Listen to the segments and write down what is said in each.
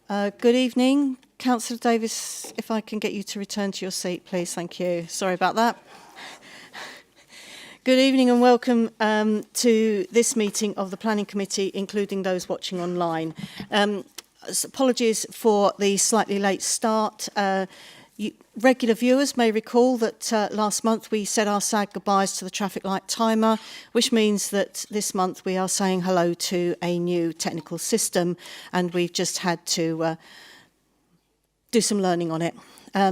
Good evening. Councillor Davis, if I can get you to return to your seat, please. Thank you. Sorry about that. Good evening and welcome to this meeting of the Planning Committee, including those watching online. Apologies for the slightly late start. Regular viewers may recall that last month we said our sad goodbyes to the traffic light timer, which means that this month we are saying hello to a new technical system, and we've just had to do some learning on it.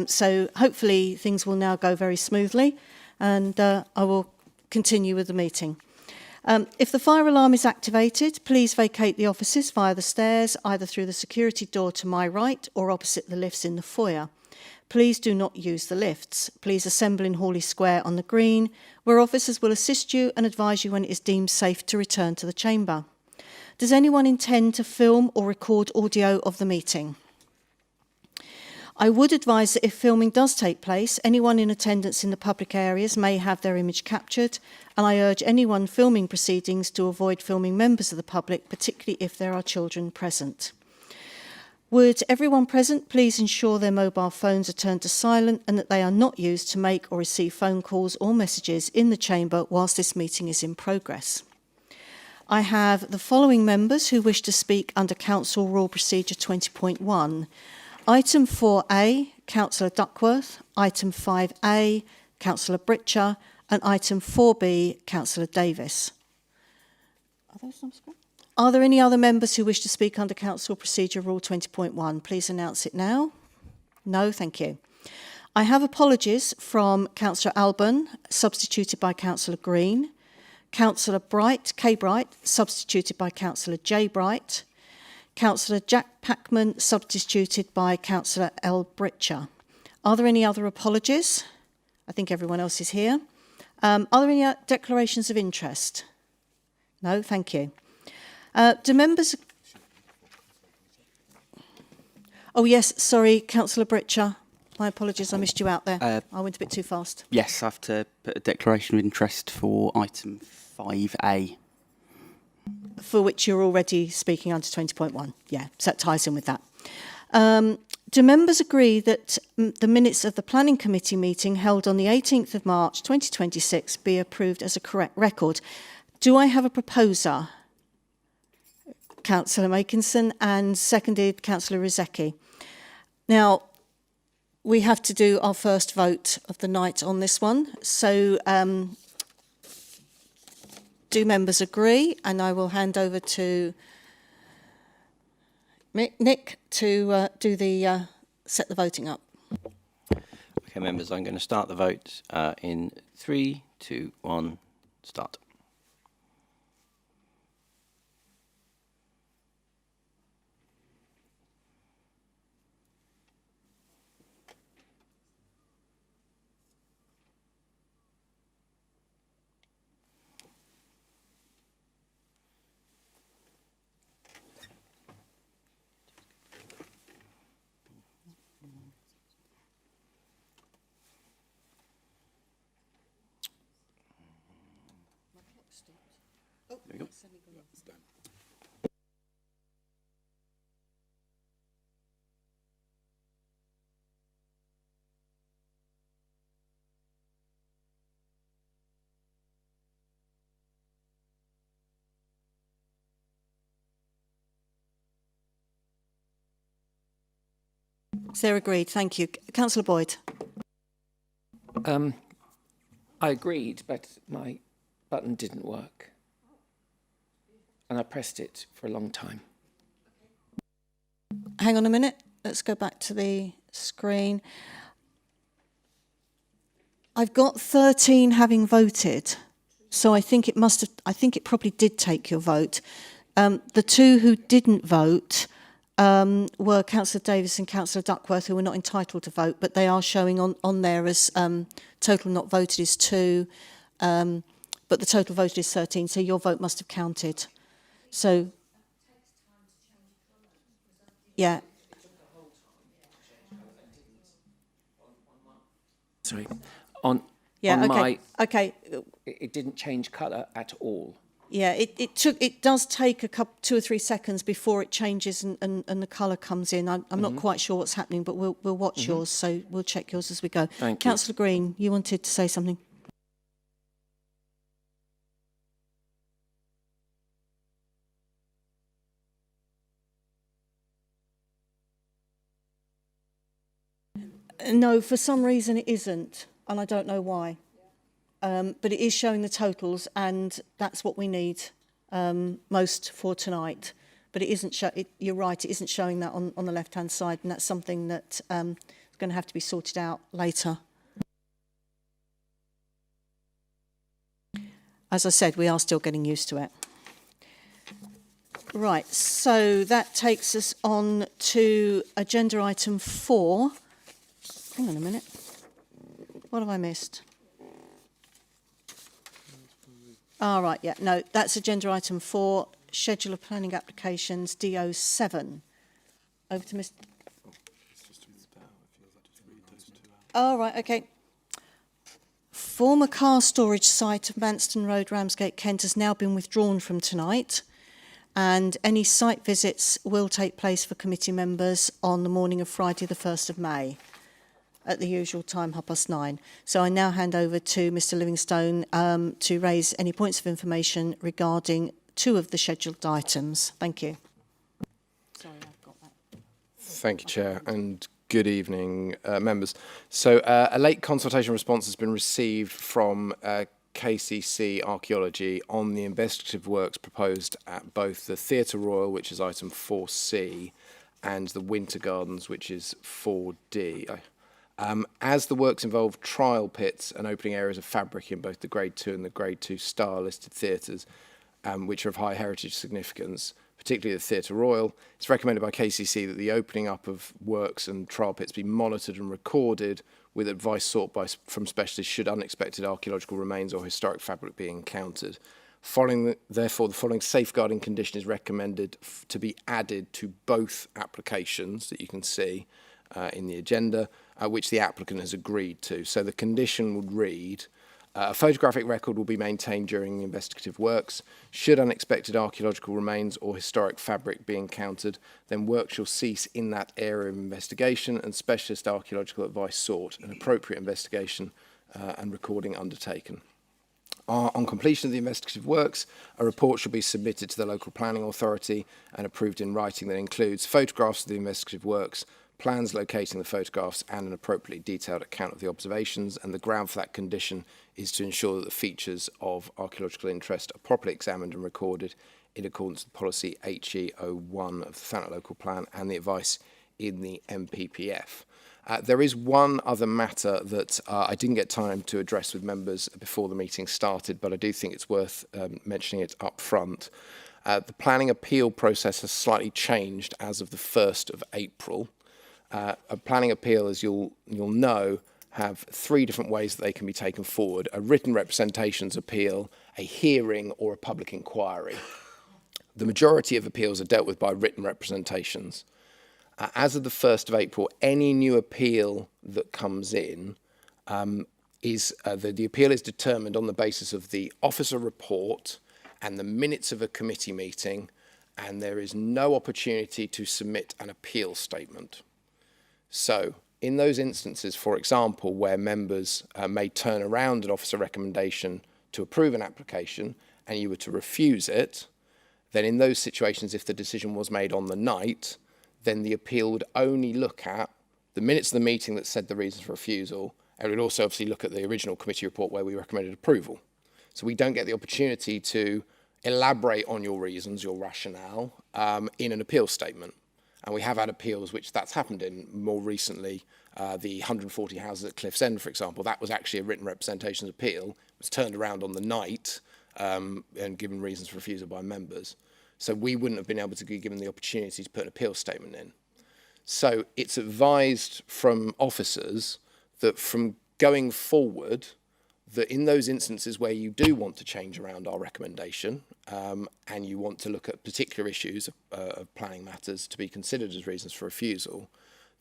So hopefully things will now go very smoothly, and I will continue with the meeting. If the fire alarm is activated, please vacate the offices via the stairs, either through the security door to my right or opposite the lifts in the foyer. Please do not use the lifts. Please assemble in Hawley Square on the Green, where officers will assist you and advise you when it is deemed safe to return to the chamber. Does anyone intend to film or record audio of the meeting? I would advise that if filming does take place, anyone in attendance in the public areas may have their image captured, and I urge anyone filming proceedings to avoid filming members of the public, particularly if there are children present. Would everyone present please ensure their mobile phones are turned to silent and that they are not used to make or receive phone calls or messages in the chamber whilst this meeting is in progress. I have the following members who wish to speak under Council Rule Procedure 20.1. Item 4A, Councillor Duckworth. Item 5A, Councillor Britcher. And item 4B, Councillor Davis. Are those on screen? Are there any other members who wish to speak under Council Procedure Rule 20.1? Please announce it now. No, thank you. I have apologies from Councillor Alban, substituted by Councillor Green, Councillor Bright, K. Bright, substituted by Councillor J. Bright, Councillor Jack Packman, substituted by Councillor L. Britcher. Are there any other apologies? I think everyone else is here. Are there any declarations of interest? No, thank you. Do members... Oh, yes, sorry, Councillor Britcher. My apologies, I missed you out there. I went a bit too fast. Yes, I have to put a declaration of interest for item 5A. For which you're already speaking under 20.1. Yeah, so that ties in with that. Do members agree that the minutes of the Planning Committee meeting held on the 18th of March 2026 be approved as a correct record? Do I have a proposer? Councillor Makinson, and seconded Councillor Rizeki. Now, we have to do our first vote of the night on this one. So, do members agree? And I will hand over to Nick to do the set the voting up. Okay, members, I'm going to start the vote in 3, 2, 1, start. There we go. So agreed. Thank you. Councillor Boyd. I agreed, but my button didn't work. And I pressed it for a long time. Hang on a minute. Let's go back to the screen. I've got 13 having voted, so I think it must have. I think it probably did take your vote. The two who didn't vote were Councillor Davis and Councillor Duckworth, who were not entitled to vote, but they are showing on there as total not voted is 2, but the total voted is 13. So your vote must have counted. So, yeah. Sorry. Yeah, on okay. my, okay. it didn't change colour at all. Yeah, it does take a couple, 2 or 3 seconds before it changes and the colour comes in. I'm not quite sure what's happening, but we'll watch yours, so we'll check yours as we go. Thank you. Councillor Green, you wanted to say something? No, for some reason it isn't, and I don't know why. But it is showing the totals, and that's what we need most for tonight. But it isn't. You're right. It isn't showing that on the left-hand side, and that's something that is going to have to be sorted out later. As I said, we are still getting used to it. Right. So that takes us on to agenda item 4. Hang on a minute. What have I missed? All right, yeah, no, that's agenda item 4, schedule of planning applications, DO7. Over to Mr. All right, okay. Former car storage site of Manston Road, Ramsgate, Kent, has now been withdrawn from tonight, and any site visits will take place for committee members on the morning of Friday, the 1st of May. At the usual time, 9:30. So I now hand over to Mr Livingstone to raise any points of information regarding 2 of the scheduled items. Thank you. Sorry, I've got that. Thank you, Chair, and good evening, members. So a late consultation response has been received from KCC Archaeology on the investigative works proposed at both the Theatre Royal, which is item 4C, and the Winter Gardens, which is 4D. As the works involve trial pits and opening areas of fabric in both the Grade 2 and the Grade 2 star listed theatres, which are of high heritage significance, particularly the Theatre Royal, it's recommended by KCC that the opening up of works and trial pits be monitored and recorded with advice sought from specialists should unexpected archaeological remains or historic fabric be encountered. Therefore, the following safeguarding condition is recommended to be added to both applications that you can see in the agenda, which the applicant has agreed to. So the condition would read, a photographic record will be maintained during the investigative works. Should unexpected archaeological remains or historic fabric be encountered, then work shall cease in that area of investigation and specialist archaeological advice sought, an appropriate investigation and recording undertaken. On completion of the investigative works, a report shall be submitted to the local planning authority and approved in writing that includes photographs of the investigative works, plans locating the photographs and an appropriately detailed account of the observations, and the ground for that condition is to ensure that the features of archaeological interest are properly examined and recorded in accordance with policy HE01 of the Thanet local plan and the advice in the MPPF. There is one other matter that I didn't get time to address with members before the meeting started, but I do think it's worth mentioning it up front. The planning appeal process has slightly changed as of the 1st of April. A planning appeal, as you'll know, have 3 different ways that they can be taken forward: a written representations appeal, a hearing, or a public inquiry. The majority of appeals are dealt with by written representations. As of the 1st of April, any new appeal that comes in the appeal is determined on the basis of the officer report and the minutes of a committee meeting, and there is no opportunity to submit an appeal statement. So, in those instances, for example, where members may turn around an officer recommendation to approve an application and you were to refuse it, then in those situations, if the decision was made on the night, then the appeal would only look at the minutes of the meeting that said the reasons for refusal, and it would also obviously look at the original committee report where we recommended approval. So we don't get the opportunity to elaborate on your reasons, your rationale, in an appeal statement. And we have had appeals which that's happened in. More recently, the 140 houses at Cliffsend, for example, that was actually a written representations appeal. It was turned around on the night and given reasons for refusal by members. So we wouldn't have been able to be given the opportunity to put an appeal statement in. So it's advised from officers that from going forward, that in those instances where you do want to change around our recommendation and you want to look at particular issues of planning matters to be considered as reasons for refusal,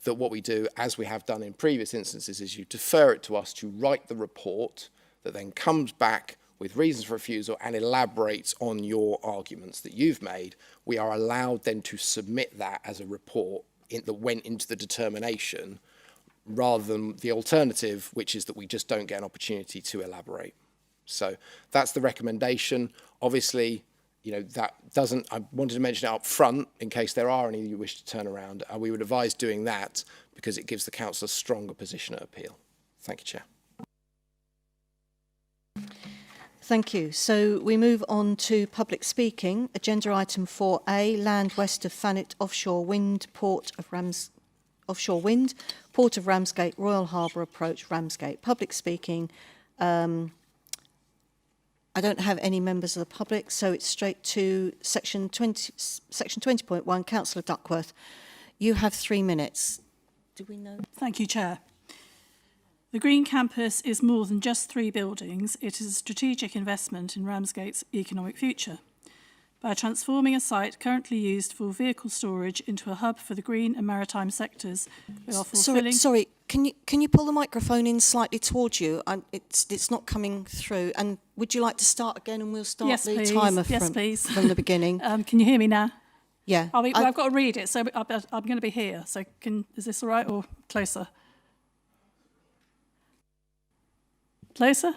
that what we do, as we have done in previous instances, is you defer it to us to write the report that then comes back with reasons for refusal and elaborates on your arguments that you've made, we are allowed then to submit that as a report that went into the determination, rather than the alternative, which is that we just don't get an opportunity to elaborate. So that's the recommendation. Obviously, that doesn't, I wanted to mention it up front in case there are any you wish to turn around. We would advise doing that because it gives the council a stronger position at appeal. Thank you, Chair. Thank you. So we move on to public speaking. Agenda item 4A, land west of Thanet, offshore wind, port of Ramsgate, Royal Harbour approach, Ramsgate. Public speaking. I don't have any members of the public, so it's straight to section 20.1. Councillor Duckworth, you have 3 minutes. Do we know? Thank you, Chair. The Green Campus is more than just 3 buildings. It is a strategic investment in Ramsgate's economic future. By transforming a site currently used for vehicle storage into a hub for the green and maritime sectors, we are fulfilling... Sorry, can you pull the microphone in slightly towards you? It's not coming through. And would you like to start again, and we'll start the timer from the beginning? Can you hear me now? Yeah. I've got to read it, so I'm going to be here. So is this all right, or closer? Closer?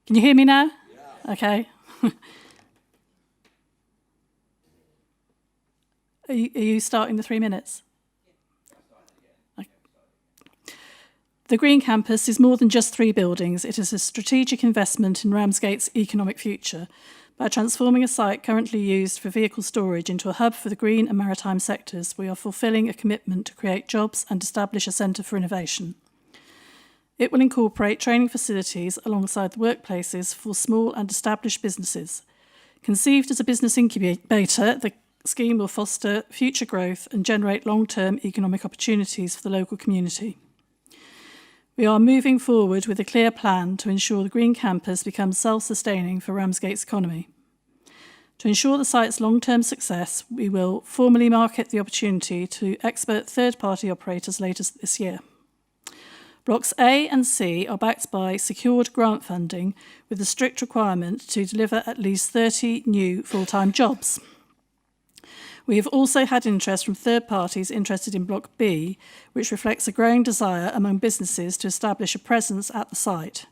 Can you hear me now? Yeah. Okay. Are you starting the 3 minutes? Okay. The Green Campus is more than just 3 buildings. It is a strategic investment in Ramsgate's economic future. By transforming a site currently used for vehicle storage into a hub for the green and maritime sectors, we are fulfilling a commitment to create jobs and establish a centre for innovation. It will incorporate training facilities alongside the workplaces for small and established businesses. Conceived as a business incubator, the scheme will foster future growth and generate long-term economic opportunities for the local community. We are moving forward with a clear plan to ensure the Green Campus becomes self-sustaining for Ramsgate's economy. To ensure the site's long-term success, we will formally market the opportunity to expert third-party operators later this year. Blocks A and C are backed by secured grant funding with a strict requirement to deliver at least 30 new full-time jobs. We have also had interest from third parties interested in Block B, which reflects a growing desire among businesses to establish a presence at the site.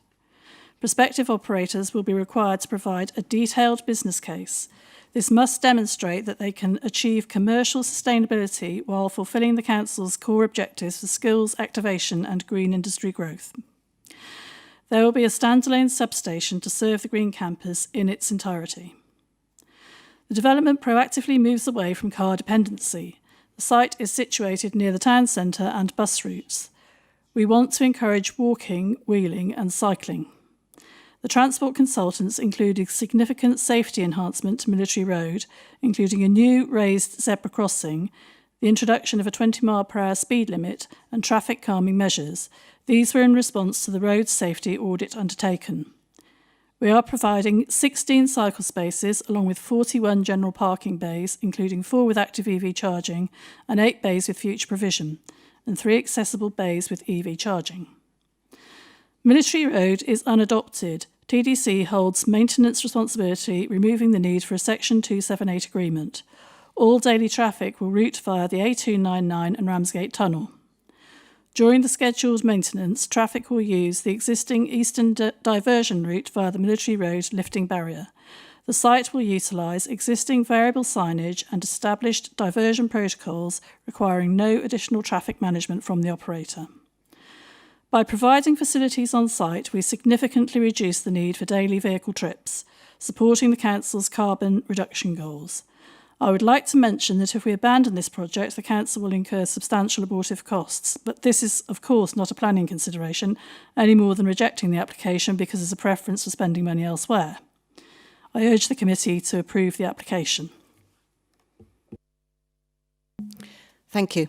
Prospective operators will be required to provide a detailed business case. This must demonstrate that they can achieve commercial sustainability while fulfilling the Council's core objectives for skills activation and green industry growth. There will be a standalone substation to serve the Green Campus in its entirety. The development proactively moves away from car dependency. The site is situated near the town centre and bus routes. We want to encourage walking, wheeling and cycling. The transport consultants included significant safety enhancement to Military Road, including a new raised zebra crossing, the introduction of a 20-mile-per-hour speed limit and traffic calming measures. These were in response to the road safety audit undertaken. We are providing 16 cycle spaces along with 41 general parking bays, including 4 with active EV charging and 8 bays with future provision, and 3 accessible bays with EV charging. Military Road is unadopted. TDC holds maintenance responsibility, removing the need for a Section 278 agreement. All daily traffic will route via the A299 and Ramsgate Tunnel. During the scheduled maintenance, traffic will use the existing eastern diversion route via the Military Road lifting barrier. The site will utilise existing variable signage and established diversion protocols requiring no additional traffic management from the operator. By providing facilities on site, we significantly reduce the need for daily vehicle trips, supporting the Council's carbon reduction goals. I would like to mention that if we abandon this project, the Council will incur substantial abortive costs, but this is, of course, not a planning consideration, any more than rejecting the application because there's a preference for spending money elsewhere. I urge the committee to approve the application. Thank you.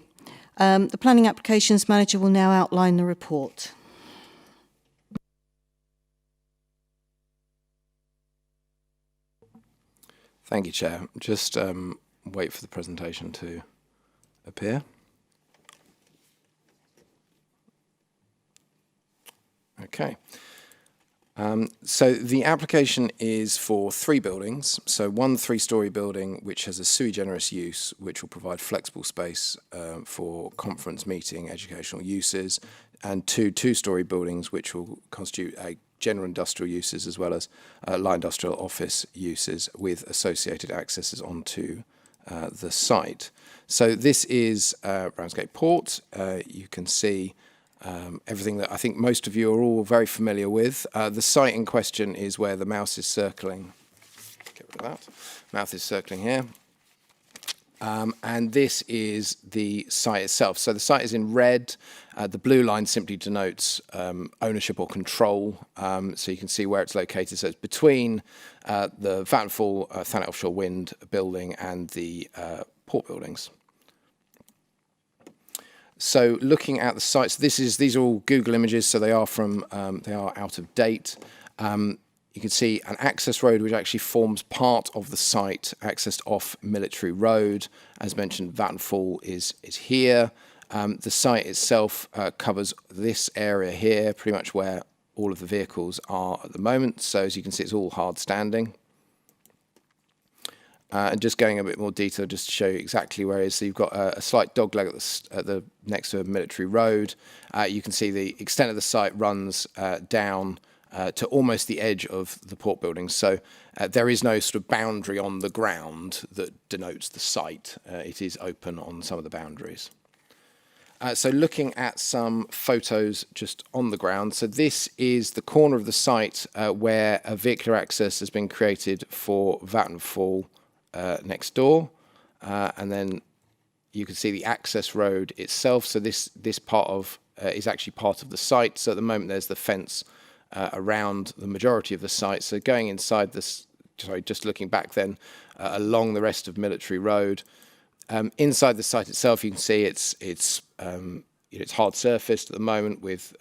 The Planning Applications Manager will now outline the report. Thank you, Chair. Just wait for the presentation to appear. Okay. So the application is for 3 buildings. So one 3-storey building which has a sui generis use, which will provide flexible space for conference, meeting, educational uses, and 2 2-storey buildings which will constitute a general industrial uses as well as light industrial office uses with associated accesses onto the site. So this is Ramsgate Port. You can see everything that I think most of you are all very familiar with. The site in question is where the mouse is circling. Get rid of that. Mouse is circling here. And this is the site itself. So the site is in red. The blue line simply denotes ownership or control. So you can see where it's located. So it's between the Vattenfall Thanet Offshore Wind building and the port buildings. So looking at the sites, these are all Google images, so they are out of date. You can see an access road which actually forms part of the site, accessed off Military Road. As mentioned, Vattenfall is here. The site itself covers this area here, pretty much where all of the vehicles are at the moment. So as you can see, it's all hard standing. And just going a bit more detail, just to show you exactly where it is. So you've got a slight dogleg at the next to a Military Road. You can see the extent of the site runs down to almost the edge of the port buildings. So there is no sort of boundary on the ground that denotes the site. It is open on some of the boundaries. So looking at some photos just on the ground. So this is the corner of the site where a vehicular access has been created for Vattenfall next door. And then you can see the access road itself. So this part of is actually part of the site. So at the moment there's the fence around the majority of the site. So going inside this, just looking back then along the rest of Military Road. Inside the site itself, you can see it's hard surfaced at the moment with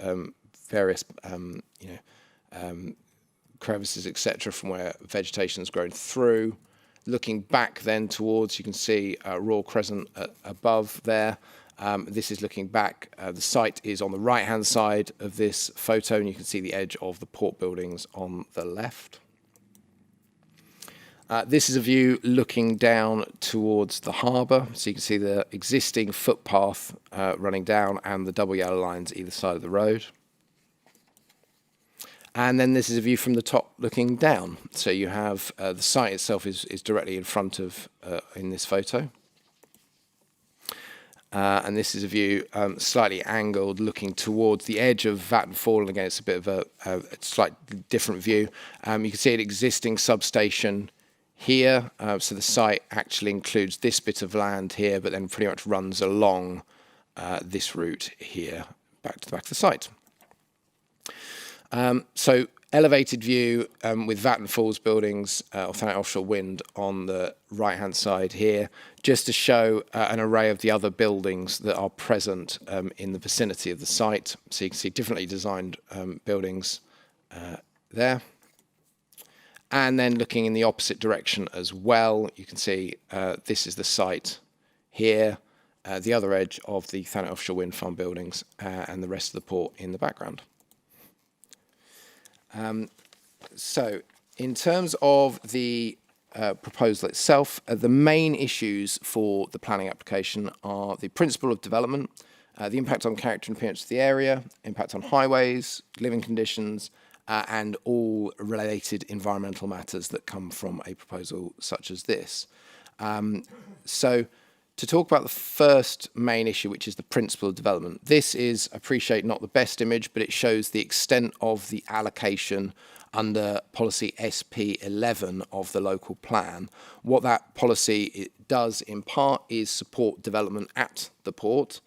various crevices, etc., from where vegetation has grown through. Looking back then towards, you can see Royal Crescent above there. This is looking back. The site is on the right-hand side of this photo, and you can see the edge of the port buildings on the left. This is a view looking down towards the harbour. So you can see the existing footpath running down and the double yellow lines either side of the road. And then this is a view from the top looking down. So you have the site itself is directly in front of, in this photo. And this is a view slightly angled looking towards the edge of Vattenfall. And again, it's a bit of a slightly different view. You can see an existing substation here. So the site actually includes this bit of land here, but then pretty much runs along this route here back to the back of the site. So elevated view with Vattenfall's buildings or Thanet Offshore Wind on the right-hand side here, just to show an array of the other buildings that are present in the vicinity of the site. So you can see differently designed buildings there. And then looking in the opposite direction as well, you can see this is the site here, the other edge of the Thanet Offshore Wind Farm buildings and the rest of the port in the background. So in terms of the proposal itself, the main issues for the planning application are the principle of development, the impact on character and appearance of the area, impact on highways, living conditions, and all related environmental matters that come from a proposal such as this. So to talk about the first main issue, which is the principle of development, this is, appreciate, not the best image, but it shows the extent of the allocation under policy SP11 of the local plan. What that policy does in part is support development at the port,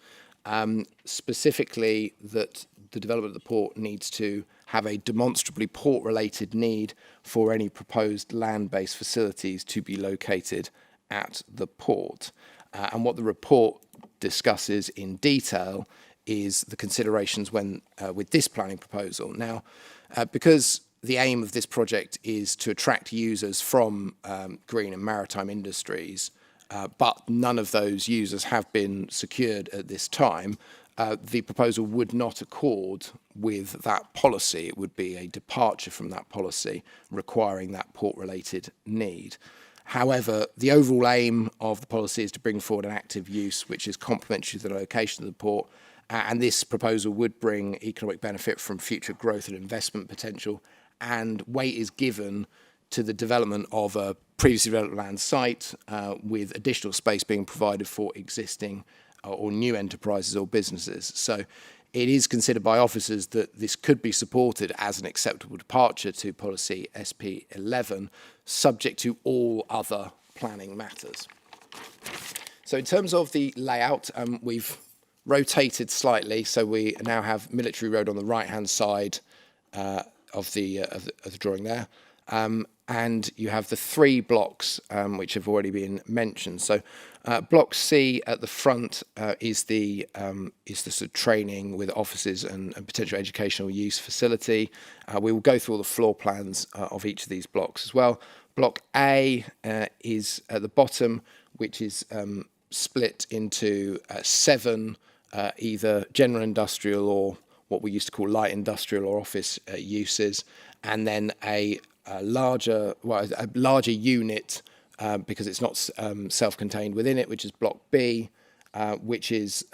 specifically that the development of the port needs to have a demonstrably port-related need for any proposed land-based facilities to be located at the port. And what the report discusses in detail is the considerations when with this planning proposal. Now, because the aim of this project is to attract users from green and maritime industries, but none of those users have been secured at this time, the proposal would not accord with that policy. It would be a departure from that policy, requiring that port-related need. However, the overall aim of the policy is to bring forward an active use which is complementary to the location of the port, and this proposal would bring economic benefit from future growth and investment potential, and weight is given to the development of a previously developed land site with additional space being provided for existing or new enterprises or businesses. So it is considered by officers that this could be supported as an acceptable departure to policy SP11, subject to all other planning matters. So in terms of the layout, we've rotated slightly, so we now have Military Road on the right-hand side of the drawing there. And you have the 3 blocks which have already been mentioned. So Block C at the front is the sort of training with offices and potential educational use facility. We will go through all the floor plans of each of these blocks as well. Block A is at the bottom, which is split into 7 either general industrial or what we used to call light industrial or office uses, and then a larger unit because it's not self-contained within it, which is Block B, which is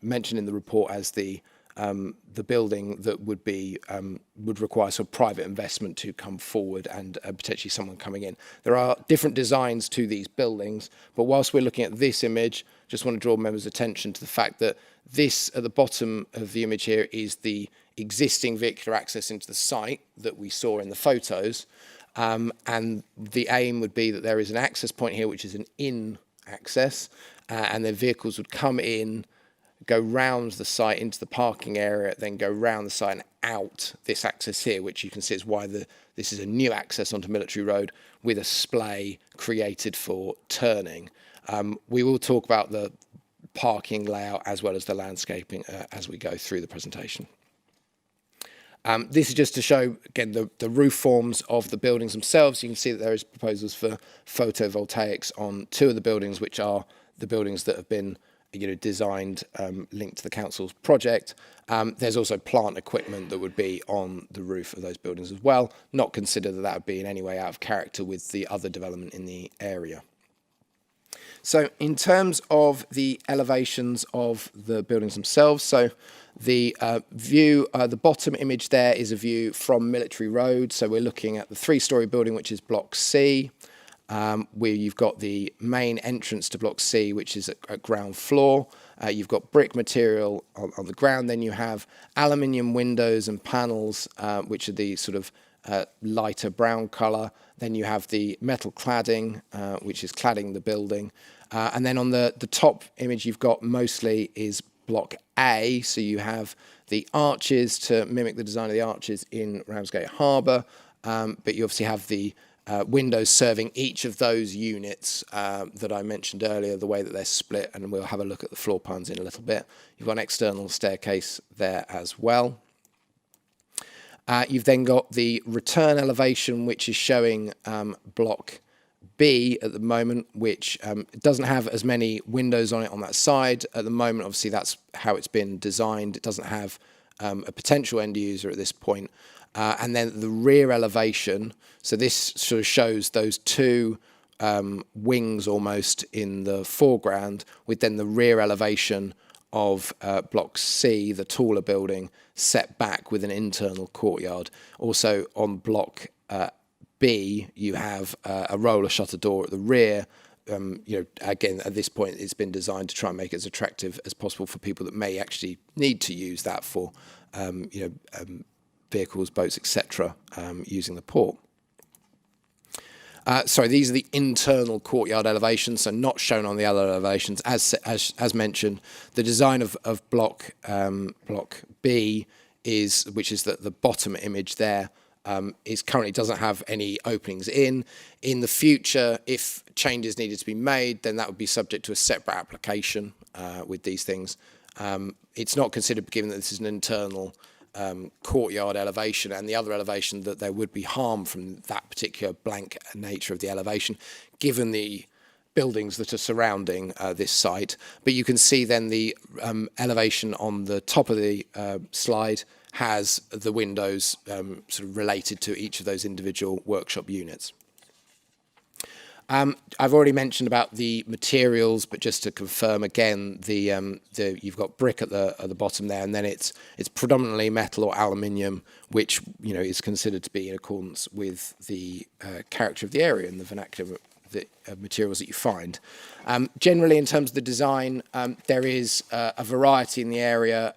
mentioned in the report as the building that would require sort of private investment to come forward and potentially someone coming in. There are different designs to these buildings, but whilst we're looking at this image, just want to draw members' attention to the fact that this at the bottom of the image here is the existing vehicular access into the site that we saw in the photos, and the aim would be that there is an access point here which is an in access, and the vehicles would come in, go round the site into the parking area, then go round the site and out this access here, which you can see is why this is a new access onto Military Road with a splay created for turning. We will talk about the parking layout as well as the landscaping as we go through the presentation. This is just to show, again, the roof forms of the buildings themselves. You can see that there is proposals for photovoltaics on 2 of the buildings, which are the buildings that have been designed linked to the council's project. There's also plant equipment that would be on the roof of those buildings as well. Not consider that would be in any way out of character with the other development in the area. So in terms of the elevations of the buildings themselves, so the view, the bottom image there is a view from Military Road. So we're looking at the 3-storey building, which is Block C, where you've got the main entrance to Block C, which is at ground floor. You've got brick material on the ground. Then you have aluminium windows and panels, which are the sort of lighter brown colour. Then you have the metal cladding, which is cladding the building. And then on the top image you've got mostly is Block A, so you have the arches to mimic the design of the arches in Ramsgate Harbour, but you obviously have the windows serving each of those units that I mentioned earlier, the way that they're split, and we'll have a look at the floor plans in a little bit. You've got an external staircase there as well. You've then got the return elevation, which is showing Block B at the moment, which doesn't have as many windows on it on that side at the moment. Obviously, that's how it's been designed. It doesn't have a potential end user at this point. And then the rear elevation, so this sort of shows those 2 wings almost in the foreground, with then the rear elevation of Block C, the taller building, set back with an internal courtyard. Also on Block B, you have a roller shutter door at the rear. Again, at this point, it's been designed to try and make it as attractive as possible for people that may actually need to use that for, vehicles, boats, etc., using the port. Sorry, these are the internal courtyard elevations, so not shown on the other elevations. As mentioned, the design of Block B which is the bottom image there, is currently doesn't have any openings in. In the future, if changes needed to be made, then that would be subject to a separate application with these things. It's not considered, given that this is an internal courtyard elevation and the other elevation, that there would be harm from that particular blank nature of the elevation, given the buildings that are surrounding this site. But you can see then the elevation on the top of the slide has the windows sort of related to each of those individual workshop units. I've already mentioned about the materials, but just to confirm again, you've got brick at the bottom there, and then it's predominantly metal or aluminium, which is considered to be in accordance with the character of the area and the vernacular materials that you find. Generally, in terms of the design, there is a variety in the area.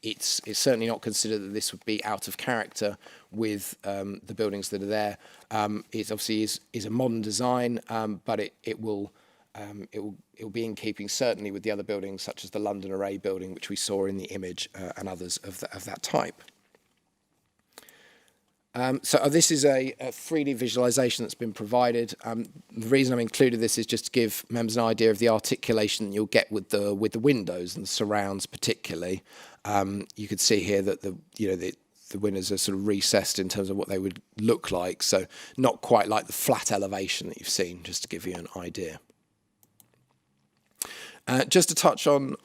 It's certainly not considered that this would be out of character with the buildings that are there. It obviously is a modern design, but it will be in keeping certainly with the other buildings, such as the London Array building, which we saw in the image, and others of that type. So this is a 3D visualization that's been provided. The reason I've included this is just to give members an idea of the articulation that you'll get with the windows and the surrounds particularly. You could see here that the windows are sort of recessed in terms of what they would look like, so not quite like the flat elevation that you've seen, just to give you an idea. Just to touch on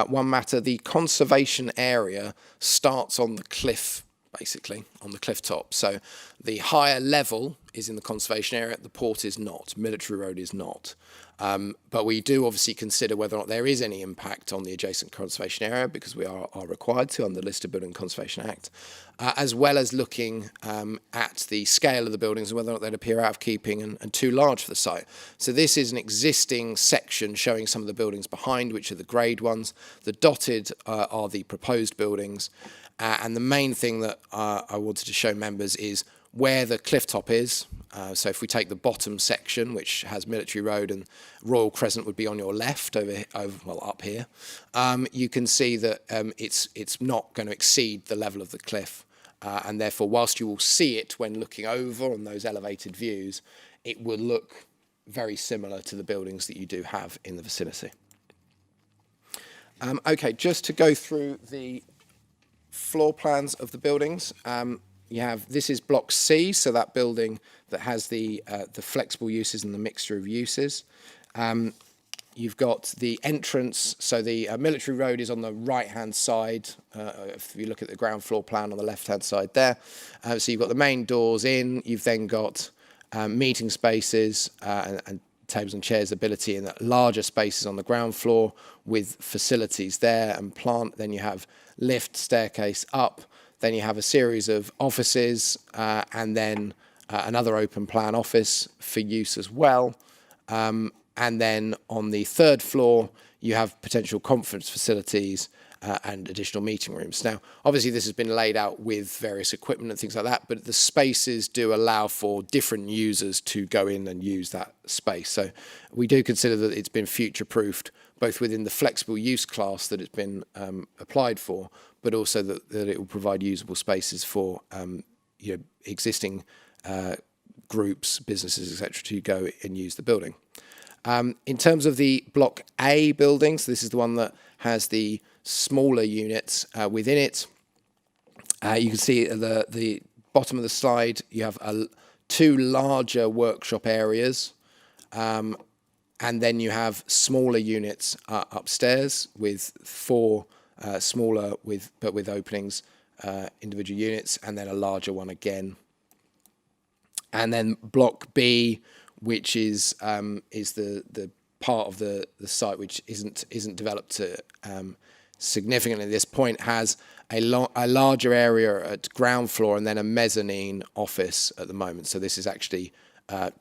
one matter, the conservation area starts on the cliff, basically, on the cliff top. So the higher level is in the conservation area, the port is not, Military Road is not. But we do obviously consider whether or not there is any impact on the adjacent conservation area, because we are required to under the Listed Building Conservation Act, as well as looking at the scale of the buildings and whether or not they'd appear out of keeping and too large for the site. So this is an existing section showing some of the buildings behind, which are the grade ones. The dotted are the proposed buildings. And the main thing that I wanted to show members is where the cliff top is. So if we take the bottom section, which has Military Road, and Royal Crescent would be on your left up here, you can see that it's not going to exceed the level of the cliff, and therefore, whilst you will see it when looking over on those elevated views, it will look very similar to the buildings that you do have in the vicinity. Okay, just to go through the floor plans of the buildings. This is Block C, so that building that has the flexible uses and the mixture of uses. You've got the entrance, so the Military Road is on the right-hand side. If you look at the ground floor plan on the left-hand side there. So you've got the main doors in, you've then got meeting spaces and tables and chairs ability in the larger spaces on the ground floor with facilities there and plant. Then you have lift, staircase up. Then you have a series of offices and then another open plan office for use as well. And then on the third floor, you have potential conference facilities and additional meeting rooms. Now, obviously, this has been laid out with various equipment and things like that, but the spaces do allow for different users to go in and use that space. So we do consider that it's been future-proofed, both within the flexible use class that it's been applied for, but also that it will provide usable spaces for existing groups, businesses, etc., to go and use the building. In terms of the Block A buildings, this is the one that has the smaller units within it. You can see at the bottom of the slide, you have two larger workshop areas, and then you have smaller units upstairs with four smaller but with openings, individual units, and then a larger one again. And then Block B, which is the part of the site which isn't developed significantly at this point, has a larger area at ground floor and then a mezzanine office at the moment. So this is actually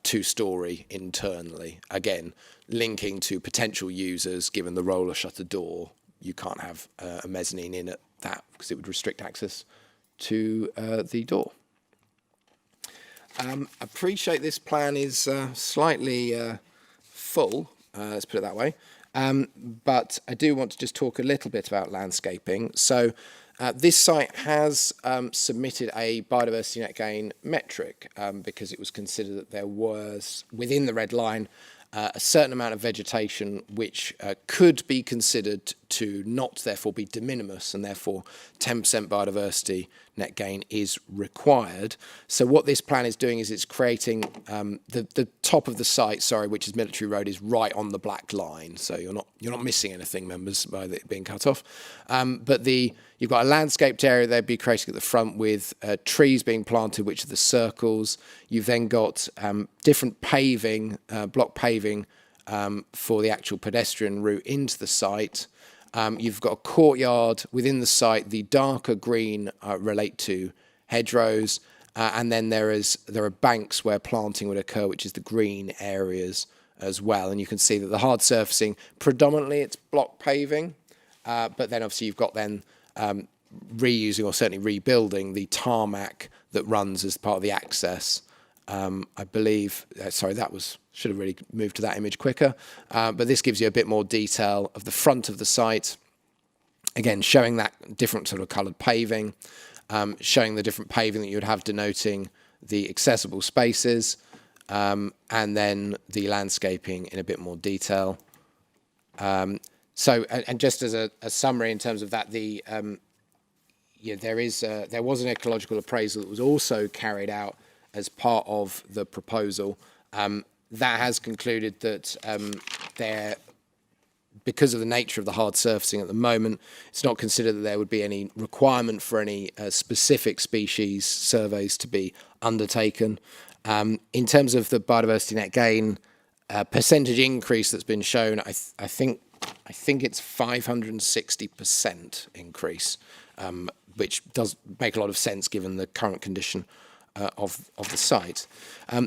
two-storey internally. Again, linking to potential users, given the roller shutter door, you can't have a mezzanine in at that because it would restrict access to the door. Appreciate this plan is slightly full, let's put it that way. But I do want to just talk a little bit about landscaping. So this site has submitted a biodiversity net gain metric because it was considered that there was, within the red line, a certain amount of vegetation which could be considered to not therefore be de minimis, and therefore 10% biodiversity net gain is required. So what this plan is doing is it's creating the top of the site, which is Military Road, is right on the black line. So you're not missing anything, members, by it being cut off. But you've got a landscaped area they'd be creating at the front with trees being planted, which are the circles. You've then got different paving, block paving for the actual pedestrian route into the site. You've got a courtyard within the site. The darker green relate to hedgerows, and then there are banks where planting would occur, which is the green areas as well. And you can see that the hard surfacing, predominantly it's block paving, but then obviously you've got then reusing or certainly rebuilding the tarmac that runs as part of the access. I believe, should have really moved to that image quicker, but this gives you a bit more detail of the front of the site, again showing that different sort of coloured paving, showing the different paving that you would have denoting the accessible spaces, and then the landscaping in a bit more detail. So just as a summary in terms of that, there was an ecological appraisal that was also carried out as part of the proposal. That has concluded that because of the nature of the hard surfacing at the moment, it's not considered that there would be any requirement for any specific species surveys to be undertaken. In terms of the biodiversity net gain percentage increase that's been shown, I think it's 560% increase, which does make a lot of sense given the current condition of the site.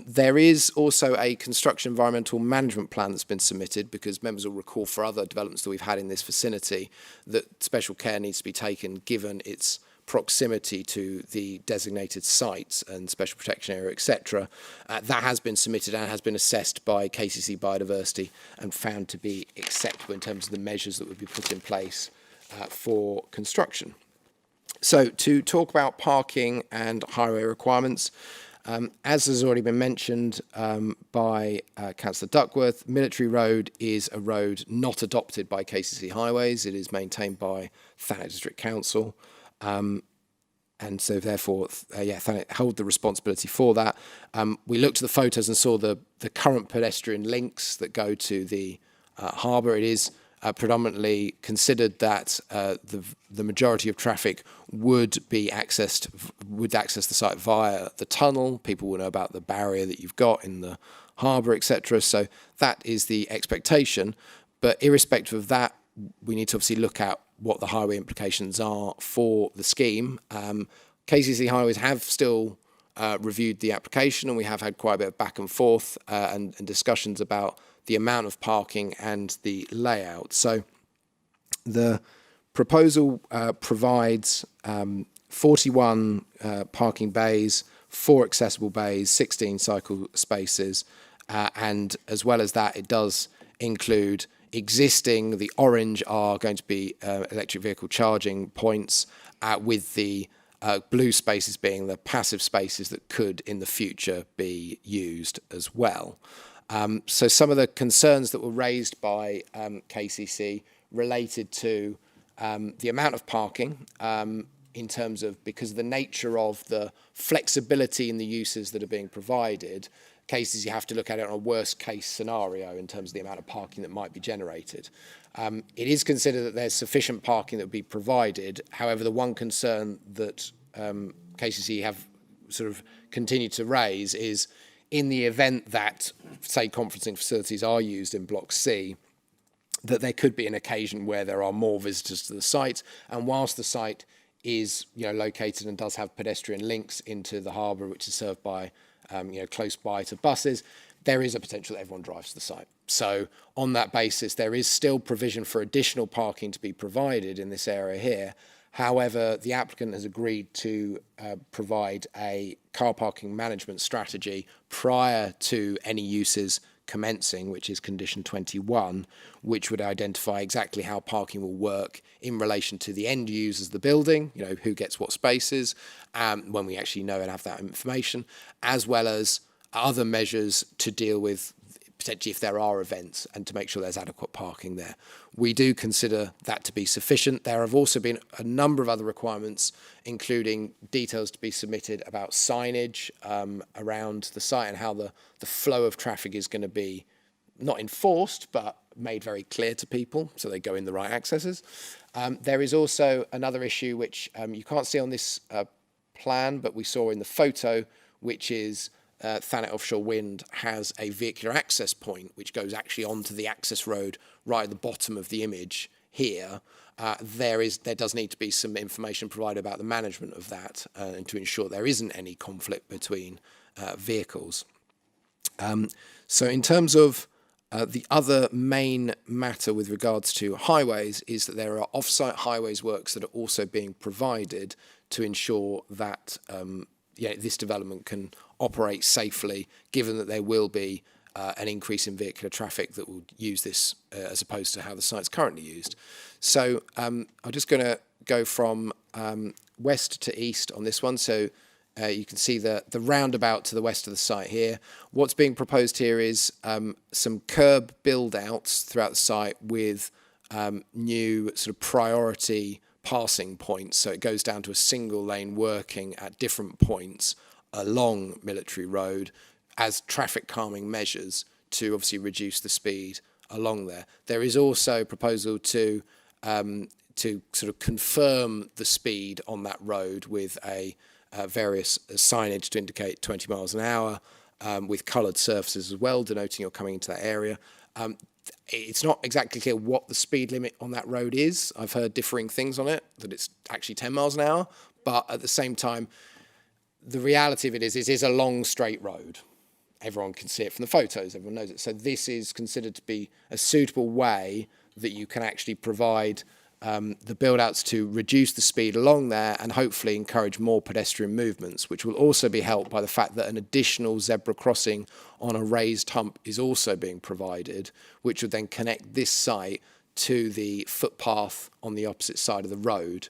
There is also a construction environmental management plan that's been submitted, because members will recall for other developments that we've had in this vicinity that special care needs to be taken given its proximity to the designated sites and special protection area, etc. That has been submitted and has been assessed by KCC Biodiversity and found to be acceptable in terms of the measures that would be put in place for construction. So to talk about parking and highway requirements, as has already been mentioned by Councillor Duckworth, Military Road is a road not adopted by KCC Highways. It is maintained by Thanet District Council. And so therefore, Thanet hold the responsibility for that. We looked at the photos and saw the current pedestrian links that go to the harbour. It is predominantly considered that the majority of traffic would access the site via the tunnel. People will know about the barrier that you've got in the harbour, etc. So that is the expectation. But irrespective of that, we need to obviously look at what the highway implications are for the scheme. KCC Highways have still reviewed the application, and we have had quite a bit of back and forth and discussions about the amount of parking and the layout. So the proposal provides 41 parking bays, 4 accessible bays, 16 cycle spaces, and as well as that, it does include the orange are going to be electric vehicle charging points, with the blue spaces being the passive spaces that could in the future be used as well. So some of the concerns that were raised by KCC related to the amount of parking in terms of, because of the nature of the flexibility in the uses that are being provided, cases you have to look at it on a worst case scenario in terms of the amount of parking that might be generated. It is considered that there's sufficient parking that would be provided. However, the one concern that KCC have sort of continued to raise is, in the event that, say, conferencing facilities are used in Block C, that there could be an occasion where there are more visitors to the site, and whilst the site is located and does have pedestrian links into the harbour, which is served by close by to buses, there is a potential that everyone drives to the site. So on that basis, there is still provision for additional parking to be provided in this area here. However, the applicant has agreed to provide a car parking management strategy prior to any uses commencing, which is condition 21, which would identify exactly how parking will work in relation to the end users of the building, who gets what spaces, when we actually know and have that information, as well as other measures to deal with potentially if there are events, and to make sure there's adequate parking there. We do consider that to be sufficient. There have also been a number of other requirements, including details to be submitted about signage around the site and how the flow of traffic is going to be not enforced, but made very clear to people so they go in the right accesses. There is also another issue which you can't see on this plan, but we saw in the photo, which is Thanet Offshore Wind has a vehicular access point which goes actually onto the access road right at the bottom of the image here. There does need to be some information provided about the management of that and to ensure there isn't any conflict between vehicles. So in terms of the other main matter with regards to highways is that there are off-site highways works that are also being provided to ensure that this development can operate safely, given that there will be an increase in vehicular traffic that will use this as opposed to how the site's currently used. So I'm just going to go from west to east on this one. So you can see the roundabout to the west of the site here. What's being proposed here is some curb build-outs throughout the site with new sort of priority passing points. So it goes down to a single lane working at different points along Military Road as traffic calming measures to obviously reduce the speed along there. There is also a proposal to sort of confirm the speed on that road with various signage to indicate 20 miles an hour with coloured surfaces as well, denoting you're coming into that area. It's not exactly clear what the speed limit on that road is. I've heard differing things on it, that it's actually 10 miles an hour. But at the same time, the reality of it is a long straight road. Everyone can see it from the photos. Everyone knows it. So this is considered to be a suitable way that you can actually provide the build-outs to reduce the speed along there and hopefully encourage more pedestrian movements, which will also be helped by the fact that an additional zebra crossing on a raised hump is also being provided, which would then connect this site to the footpath on the opposite side of the road,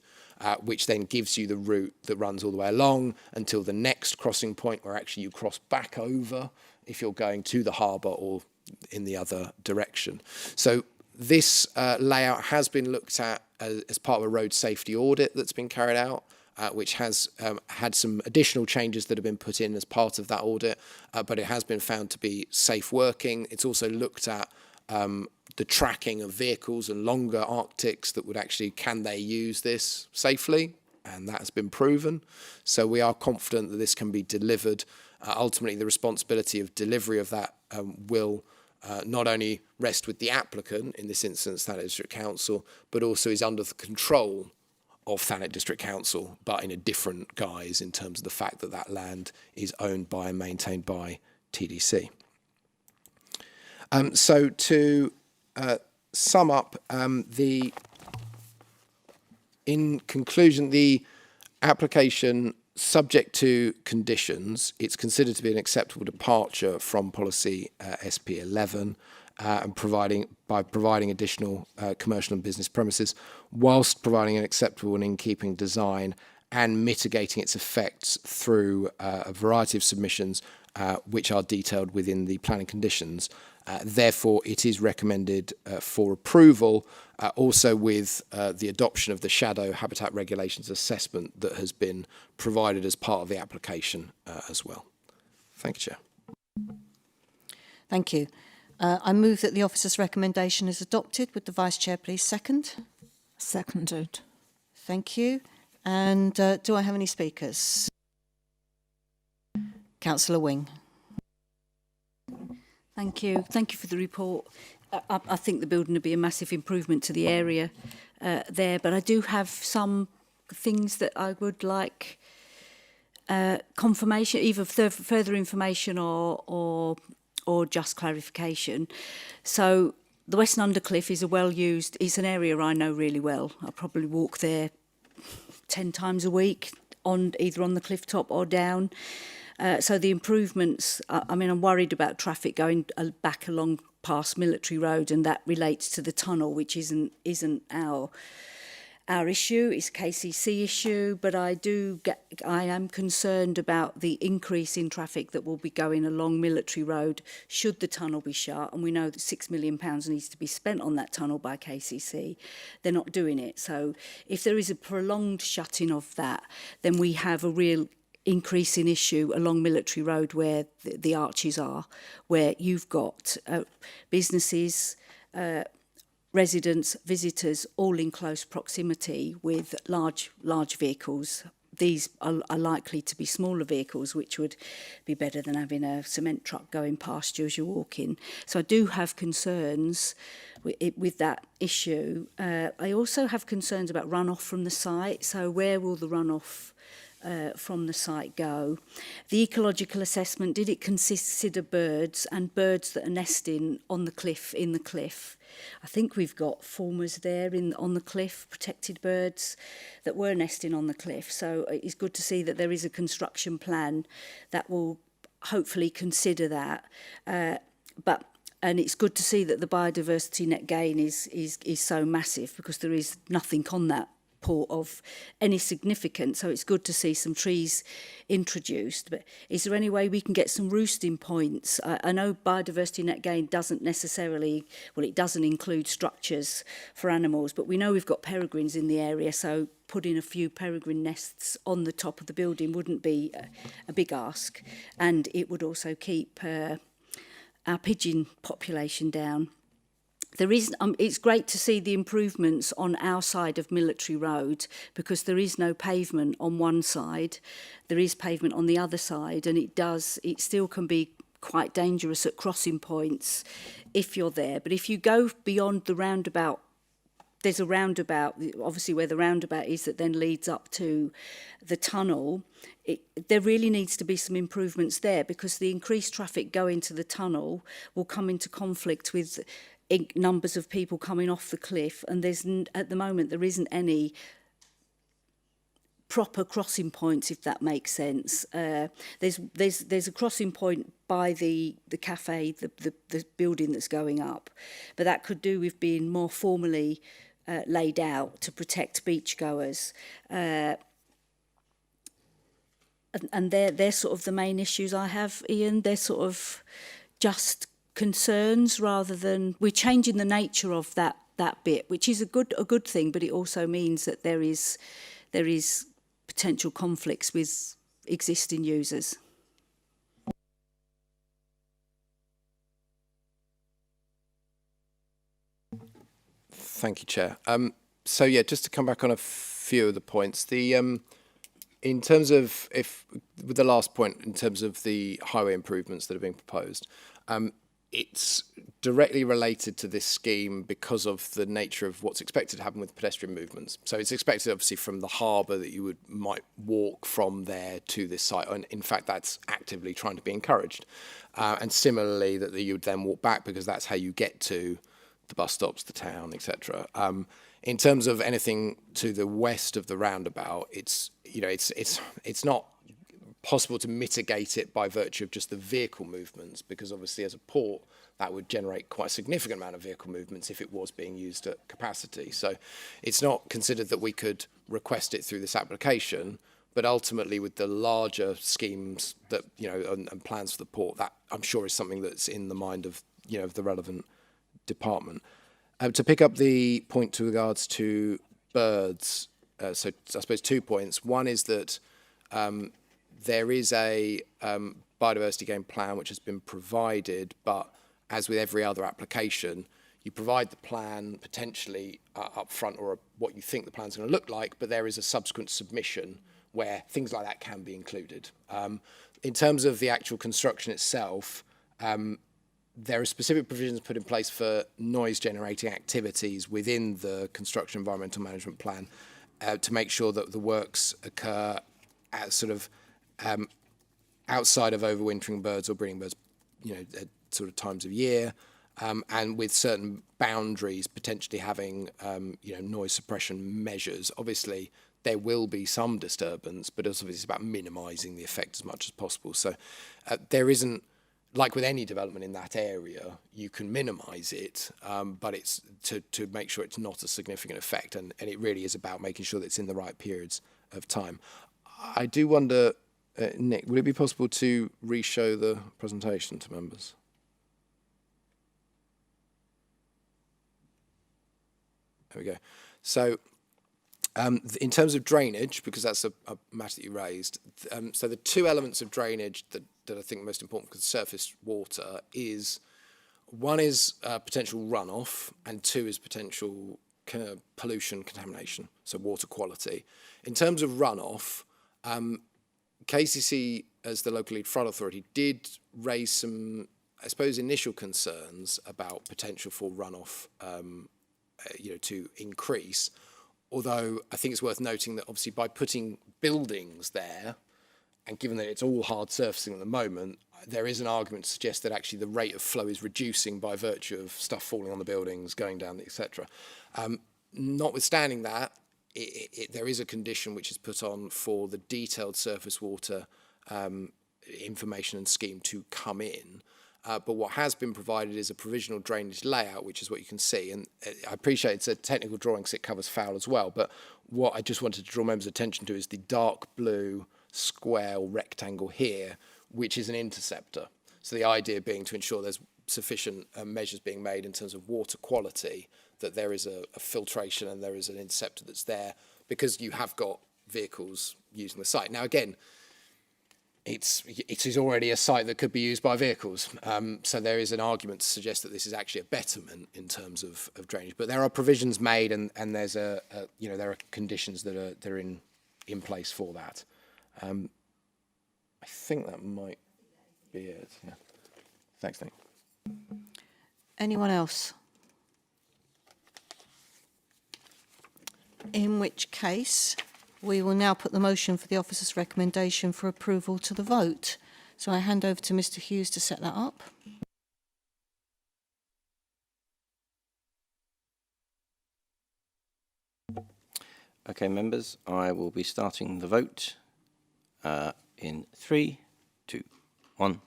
which then gives you the route that runs all the way along until the next crossing point where actually you cross back over if you're going to the harbour or in the other direction. So this layout has been looked at as part of a road safety audit that's been carried out, which has had some additional changes that have been put in as part of that audit, but it has been found to be safe working. It's also looked at the tracking of vehicles and longer Arctics that would actually, can they use this safely? And that has been proven. So we are confident that this can be delivered. Ultimately, the responsibility of delivery of that will not only rest with the applicant, in this instance Thanet District Council, but also is under the control of Thanet District Council, but in a different guise in terms of the fact that that land is owned by and maintained by TDC. So to sum up, in conclusion, the application, subject to conditions, it's considered to be an acceptable departure from policy SP11 and providing additional commercial and business premises, whilst providing an acceptable and in-keeping design and mitigating its effects through a variety of submissions which are detailed within the planning conditions. Therefore, it is recommended for approval, also with the adoption of the shadow habitat regulations assessment that has been provided as part of the application as well. Thank you, Chair. Thank you. I move that the officer's recommendation is adopted. Would the Vice Chair please second? Seconded. Thank you. And do I have any speakers? Councillor Wing. Thank you. Thank you for the report. I think the building will be a massive improvement to the area there, but I do have some things that I would like confirmation, either further information or just clarification. So the Western Undercliff is a well-used, it's an area I know really well. I probably walk there 10 times a week, either on the cliff top or down. So the improvements, I mean, I'm worried about traffic going back along past Military Road, and that relates to the tunnel, which isn't our our issue, it's a KCC issue, but I am concerned about the increase in traffic that will be going along Military Road should the tunnel be shut, and we know that £6 million needs to be spent on that tunnel by KCC. They're not doing it. So if there is a prolonged shutting of that, then we have a real increase in issue along Military Road where the arches are, where you've got businesses, residents, visitors, all in close proximity with large vehicles. These are likely to be smaller vehicles, which would be better than having a cement truck going past you as you're walking. So I do have concerns with that issue. I also have concerns about runoff from the site. So where will the runoff from the site go? The ecological assessment, did it consider birds and birds that are nesting on the cliff, in the cliff? I think we've got formers there on the cliff, protected birds that were nesting on the cliff. So it's good to see that there is a construction plan that will hopefully consider that. And it's good to see that the biodiversity net gain is so massive, because there is nothing on that port of any significance. So it's good to see some trees introduced. But is there any way we can get some roosting points? I know biodiversity net gain doesn't necessarily, well, it doesn't include structures for animals, but we know we've got peregrines in the area, so putting a few peregrine nests on the top of the building wouldn't be a big ask, and it would also keep our pigeon population down. There is, it's great to see the improvements on our side of Military Road, because there is no pavement on one side, there is pavement on the other side, and it still can be quite dangerous at crossing points if you're there. But if you go beyond the roundabout, there's a roundabout, obviously where the roundabout is, that then leads up to the tunnel. There really needs to be some improvements there, because the increased traffic going to the tunnel will come into conflict with numbers of people coming off the cliff, and at the moment there isn't any proper crossing points, if that makes sense. There's a crossing point by the cafe, the building that's going up, but that could do with being more formally laid out to protect beachgoers. And they're sort of the main issues I have, Ian. They're sort of just concerns, rather than we're changing the nature of that bit, which is a good thing, but it also means that there is potential conflicts with existing users. Thank you, Chair. So yeah, just to come back on a few of the points, in terms of with the last point, in terms of the highway improvements that are being proposed, it's directly related to this scheme because of the nature of what's expected to happen with pedestrian movements. So it's expected, obviously, from the harbour that you might walk from there to this site. And in fact, that's actively trying to be encouraged. And similarly, that you would then walk back, because that's how you get to the bus stops, the town, etc. In terms of anything to the west of the roundabout, it's not possible to mitigate it by virtue of just the vehicle movements, because obviously as a port that would generate quite a significant amount of vehicle movements if it was being used at capacity. So it's not considered that we could request it through this application, but ultimately with the larger schemes that, and plans for the port, that I'm sure is something that's in the mind of, of the relevant department. To pick up the point to regards to birds, so I suppose 2 points. One is that there is a biodiversity gain plan which has been provided, but as with every other application, you provide the plan potentially up front, or what you think the plan's going to look like, but there is a subsequent submission where things like that can be included. In terms of the actual construction itself, there are specific provisions put in place for noise-generating activities within the construction environmental management plan to make sure that the works occur at sort of outside of overwintering birds or breeding birds, at sort of times of year, and with certain boundaries, potentially having, noise suppression measures. Obviously, there will be some disturbance, but also it's about minimising the effect as much as possible. So there isn't like with any development in that area, you can minimise it, but it's to make sure it's not a significant effect, and it really is about making sure that it's in the right periods of time. I do wonder, Nick, would it be possible to re-show the presentation to members? There we go. So in terms of drainage, because that's a matter that you raised, so the two elements of drainage that I think are most important for surface water is, one is potential runoff, and two is potential pollution contamination, so water quality. In terms of runoff, KCC, as the local lead flood authority, did raise some, I suppose, initial concerns about potential for runoff to increase. Although I think it's worth noting that obviously by putting buildings there, and given that it's all hard surfacing at the moment, there is an argument to suggest that actually the rate of flow is reducing by virtue of stuff falling on the buildings, going down, etc. Notwithstanding that, there is a condition which is put on for the detailed surface water information and scheme to come in. But what has been provided is a provisional drainage layout, which is what you can see. And I appreciate it's a technical drawing, so it covers foul as well. But what I just wanted to draw members' attention to is the dark blue square or rectangle here, which is an interceptor. So the idea being to ensure there's sufficient measures being made in terms of water quality, that there is a filtration and there is an interceptor that's there, because you have got vehicles using the site. Now, again, it is already a site that could be used by vehicles. So there is an argument to suggest that this is actually a betterment in terms of drainage. But there are provisions made, and there's there are conditions that are in place for that. I think that might be it. Yeah. Thanks, Nick. Anyone else? In which case, we will now put the motion for the officer's recommendation for approval to the vote. So I hand over to Mr. Hughes to set that up. Okay, members, I will be starting the vote in 3, 2, 1.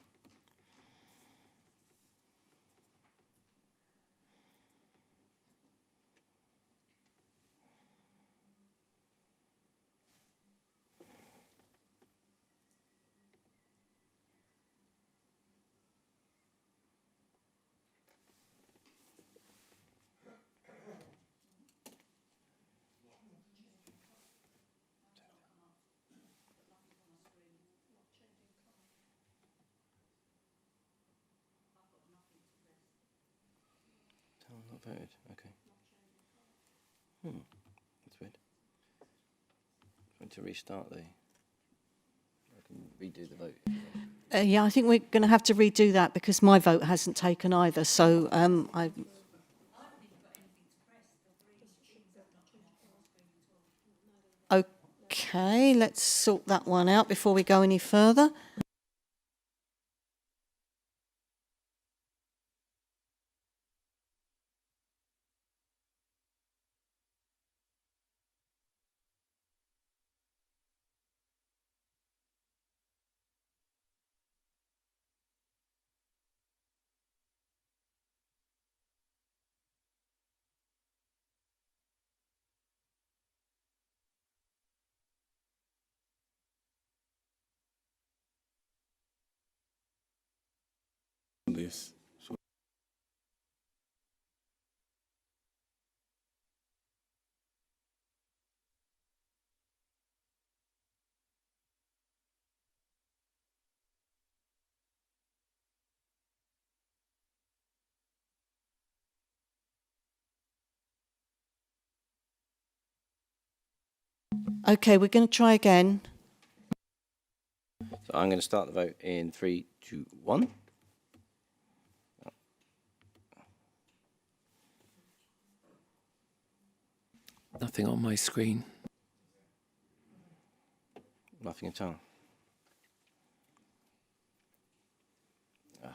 Not voted. Okay. That's weird. I'm going to restart I can redo the vote. Yeah, I think we're going to have to redo that because my vote hasn't taken either. So Okay, let's sort that one out before we go any further. This. Okay, we're going to try again. So I'm going to start the vote in 3, 2, 1. Nothing on my screen. Nothing at all. Yeah,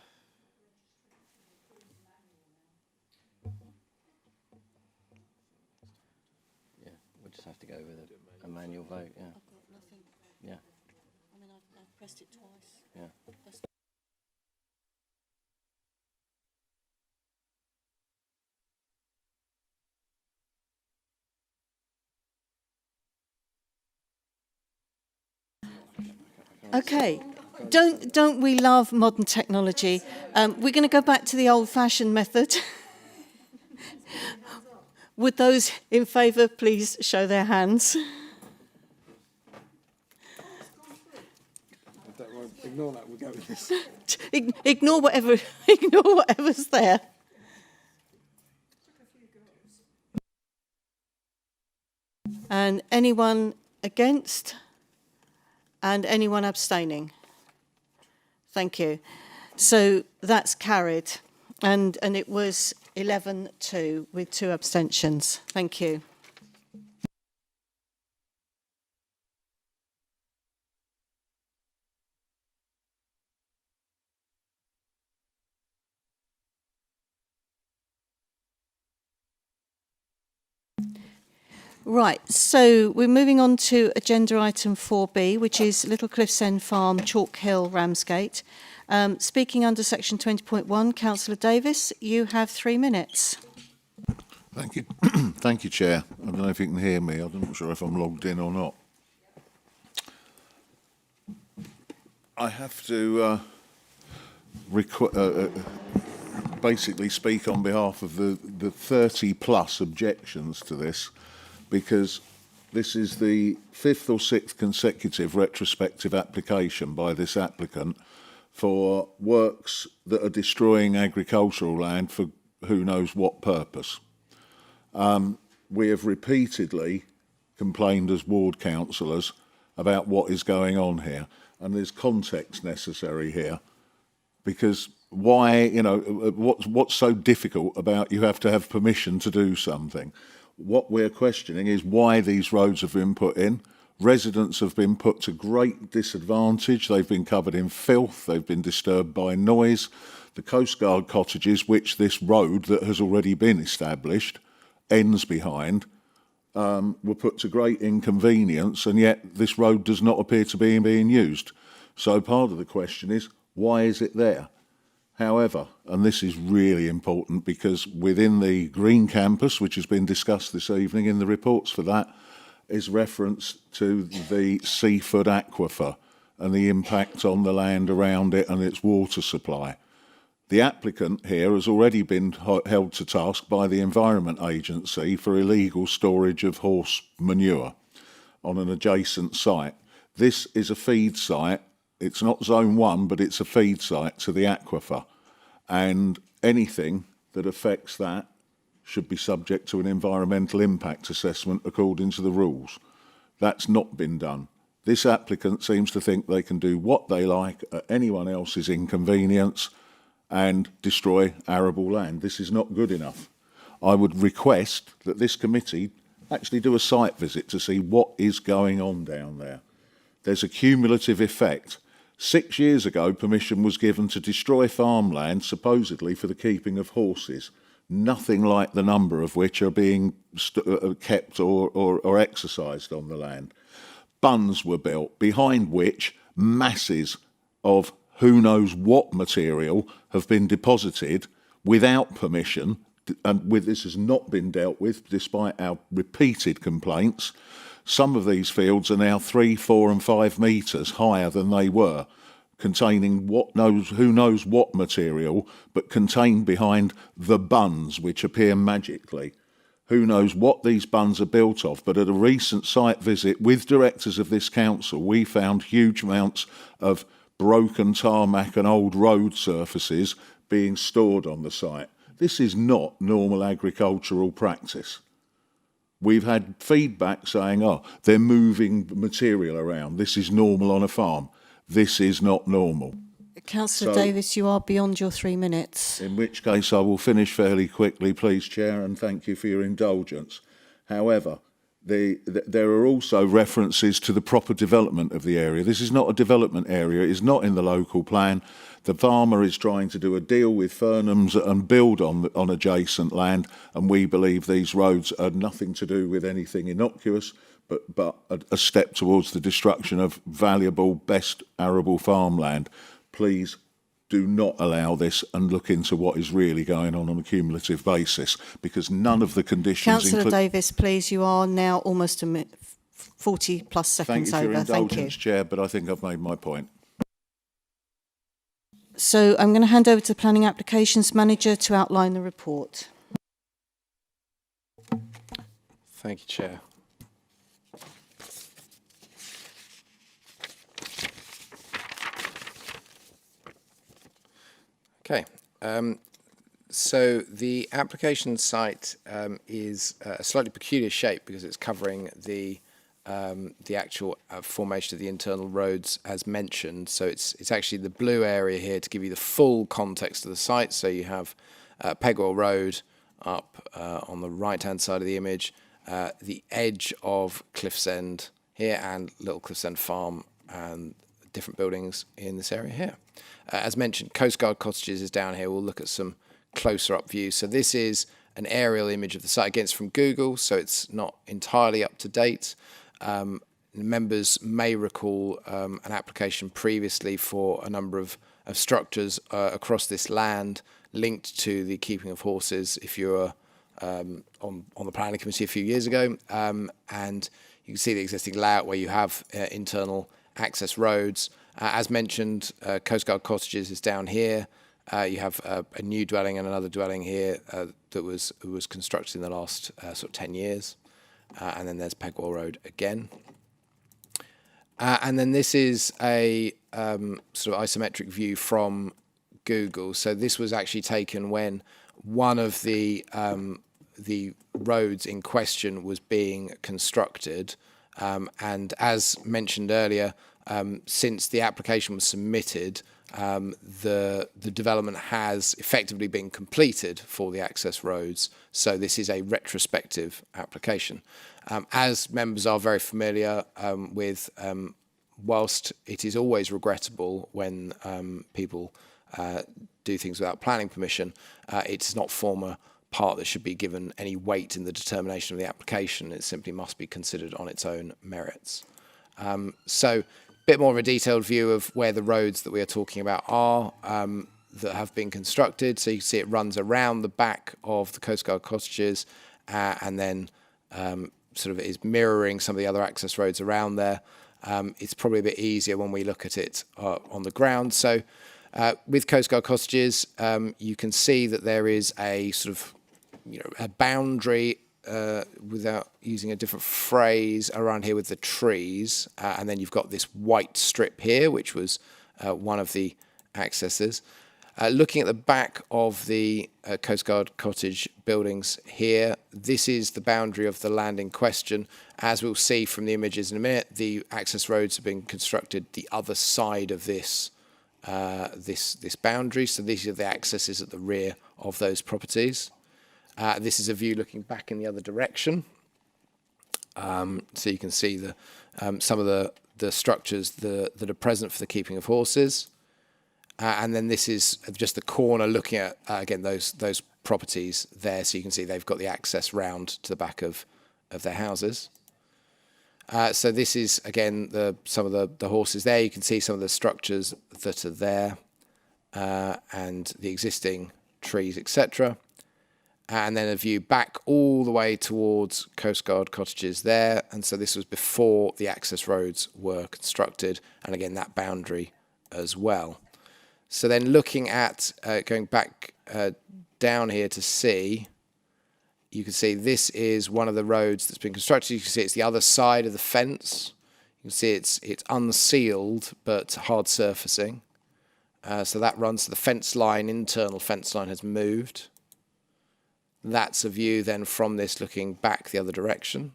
we'll just have to go with a manual vote, yeah. I've got nothing. Yeah. I mean, I've pressed it twice. Yeah. Okay. Don't we love modern technology? We're going to go back to the old-fashioned method. Would those in favour please show their hands? Ignore that, we'll go with this. Ignore whatever's there. And anyone against? And anyone abstaining? Thank you. So that's carried. And it was 11-2 with 2 abstentions. Thank you. Right, so we're moving on to agenda item 4B, which is Little Cliffsend Farm, Chalk Hill, Ramsgate. Speaking under section 20.1, Councillor Davis, you have 3 minutes. Thank you. Thank you, Chair. I don't know if you can hear me. I'm not sure if I'm logged in or not. I have to basically speak on behalf of the 30-plus objections to this, because this is the 5th or 6th consecutive retrospective application by this applicant for works that are destroying agricultural land for who knows what purpose. We have repeatedly complained as ward councillors about what is going on here, and there's context necessary here, because why, you know, what's so difficult about you have to have permission to do something? What we're questioning is why these roads have been put in. Residents have been put to great disadvantage. They've been covered in filth. They've been disturbed by noise. The Coast Guard cottages, which this road that has already been established ends behind, were put to great inconvenience, and yet this road does not appear to be being used. So part of the question is, why is it there? However, and this is really important, because within the Green Campus, which has been discussed this evening in the reports for that, is reference to the seafood aquifer and the impact on the land around it and its water supply. The applicant here has already been held to task by the Environment Agency for illegal storage of horse manure on an adjacent site. This is a feed site. It's not Zone 1, but it's a feed site to the aquifer. And anything that affects that should be subject to an environmental impact assessment according to the rules. That's not been done. This applicant seems to think they can do what they like at anyone else's inconvenience and destroy arable land. This is not good enough. I would request that this committee actually do a site visit to see what is going on down there. There's a cumulative effect. 6 years ago, permission was given to destroy farmland, supposedly for the keeping of horses, nothing like the number of which are being kept or exercised on the land. Bunds were built, behind which masses of who knows what material have been deposited without permission, and this has not been dealt with despite our repeated complaints. Some of these fields are now 3, 4 and 5 metres higher than they were, containing who knows what material, but contained behind the bunds, which appear magically. Who knows what these bunds are built of, but at a recent site visit with directors of this council, we found huge amounts of broken tarmac and old road surfaces being stored on the site. This is not normal agricultural practice. We've had feedback saying, oh, they're moving material around. This is normal on a farm. This is not normal. Councillor Davis, you are beyond your 3 minutes. In which case I will finish fairly quickly, please, Chair, and thank you for your indulgence. However, there are also references to the proper development of the area. This is not a development area. It is not in the local plan. The farmer is trying to do a deal with Furnham's and build on adjacent land, and we believe these roads are nothing to do with anything innocuous, but a step towards the destruction of valuable, best arable farmland. Please do not allow this, and look into what is really going on a cumulative basis, because none of the conditions... Councillor Davis, please, you are now almost 40 plus Thank seconds you for your over. Thank you. indulgence, Chair, but I think I've made my point. So I'm going to hand over to the Planning Applications Manager to outline the report. Thank you, Chair. Okay. So the application site is a slightly peculiar shape because it's covering the actual formation of the internal roads as mentioned. So it's actually the blue area here to give you the full context of the site. So you have Pegwell Road up on the right-hand side of the image, the edge of Cliffsend here, and Little Cliffsend Farm and different buildings in this area here. As mentioned, Coastguard Cottages is down here. We'll look at some closer up views. So this is an aerial image of the site. Again, it's from Google, so it's not entirely up to date. Members may recall an application previously for a number of structures across this land linked to the keeping of horses if you were on the planning committee a few years ago. And you can see the existing layout where you have internal access roads. As mentioned, Coastguard Cottages is down here. You have a new dwelling and another dwelling here that was constructed in the last sort of 10 years. And then there's Pegwell Road again. And then this is a sort of isometric view from Google. So this was actually taken when one of the roads in question was being constructed. And as mentioned earlier, since the application was submitted, the development has effectively been completed for the access roads. So this is a retrospective application. As members are very familiar with, whilst it is always regrettable when people do things without planning permission, it's not former part that should be given any weight in the determination of the application. It simply must be considered on its own merits. So a bit more of a detailed view of where the roads that we are talking about are that have been constructed. So you can see it runs around the back of the Coastguard Cottages and then sort of is mirroring some of the other access roads around there. It's probably a bit easier when we look at it on the ground. So with Coastguard Cottages, you can see that there is a sort of, a boundary without using a different phrase around here with the trees. And then you've got this white strip here, which was one of the accesses. Looking at the back of the Coastguard Cottage buildings here, this is the boundary of the land in question. As we'll see from the images in a minute, the access roads have been constructed the other side of this this boundary. So these are the accesses at the rear of those properties. This is a view looking back in the other direction. So you can see the some of the structures that are present for the keeping of horses. And then this is just the corner looking at, again, those properties there. So you can see they've got the access round to the back of their houses. So this is, again, some of the horses there. You can see some of the structures that are there and the existing trees, etc. And then a view back all the way towards Coastguard Cottages there. And so this was before the access roads were constructed. And again, that boundary as well. So then looking at, going back down here to see, you can see this is one of the roads that's been constructed. You can see it's the other side of the fence. You can see it's unsealed, but hard surfacing. So that runs to the fence line, internal fence line has moved. That's a view then from this looking back the other direction.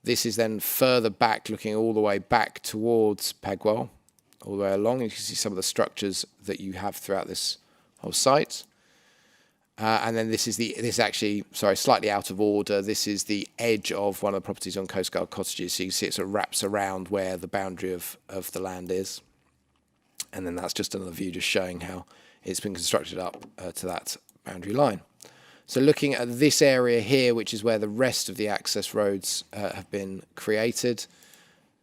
This is then further back, looking all the way back towards Pegwell, all the way along. You can see some of the structures that you have throughout this whole site. And then this is actually, sorry, slightly out of order. This is the edge of one of the properties on Coastguard Cottages. So you can see it sort of wraps around where the boundary of the land is. And then that's just another view just showing how it's been constructed up to that boundary line. So looking at this area here, which is where the rest of the access roads have been created.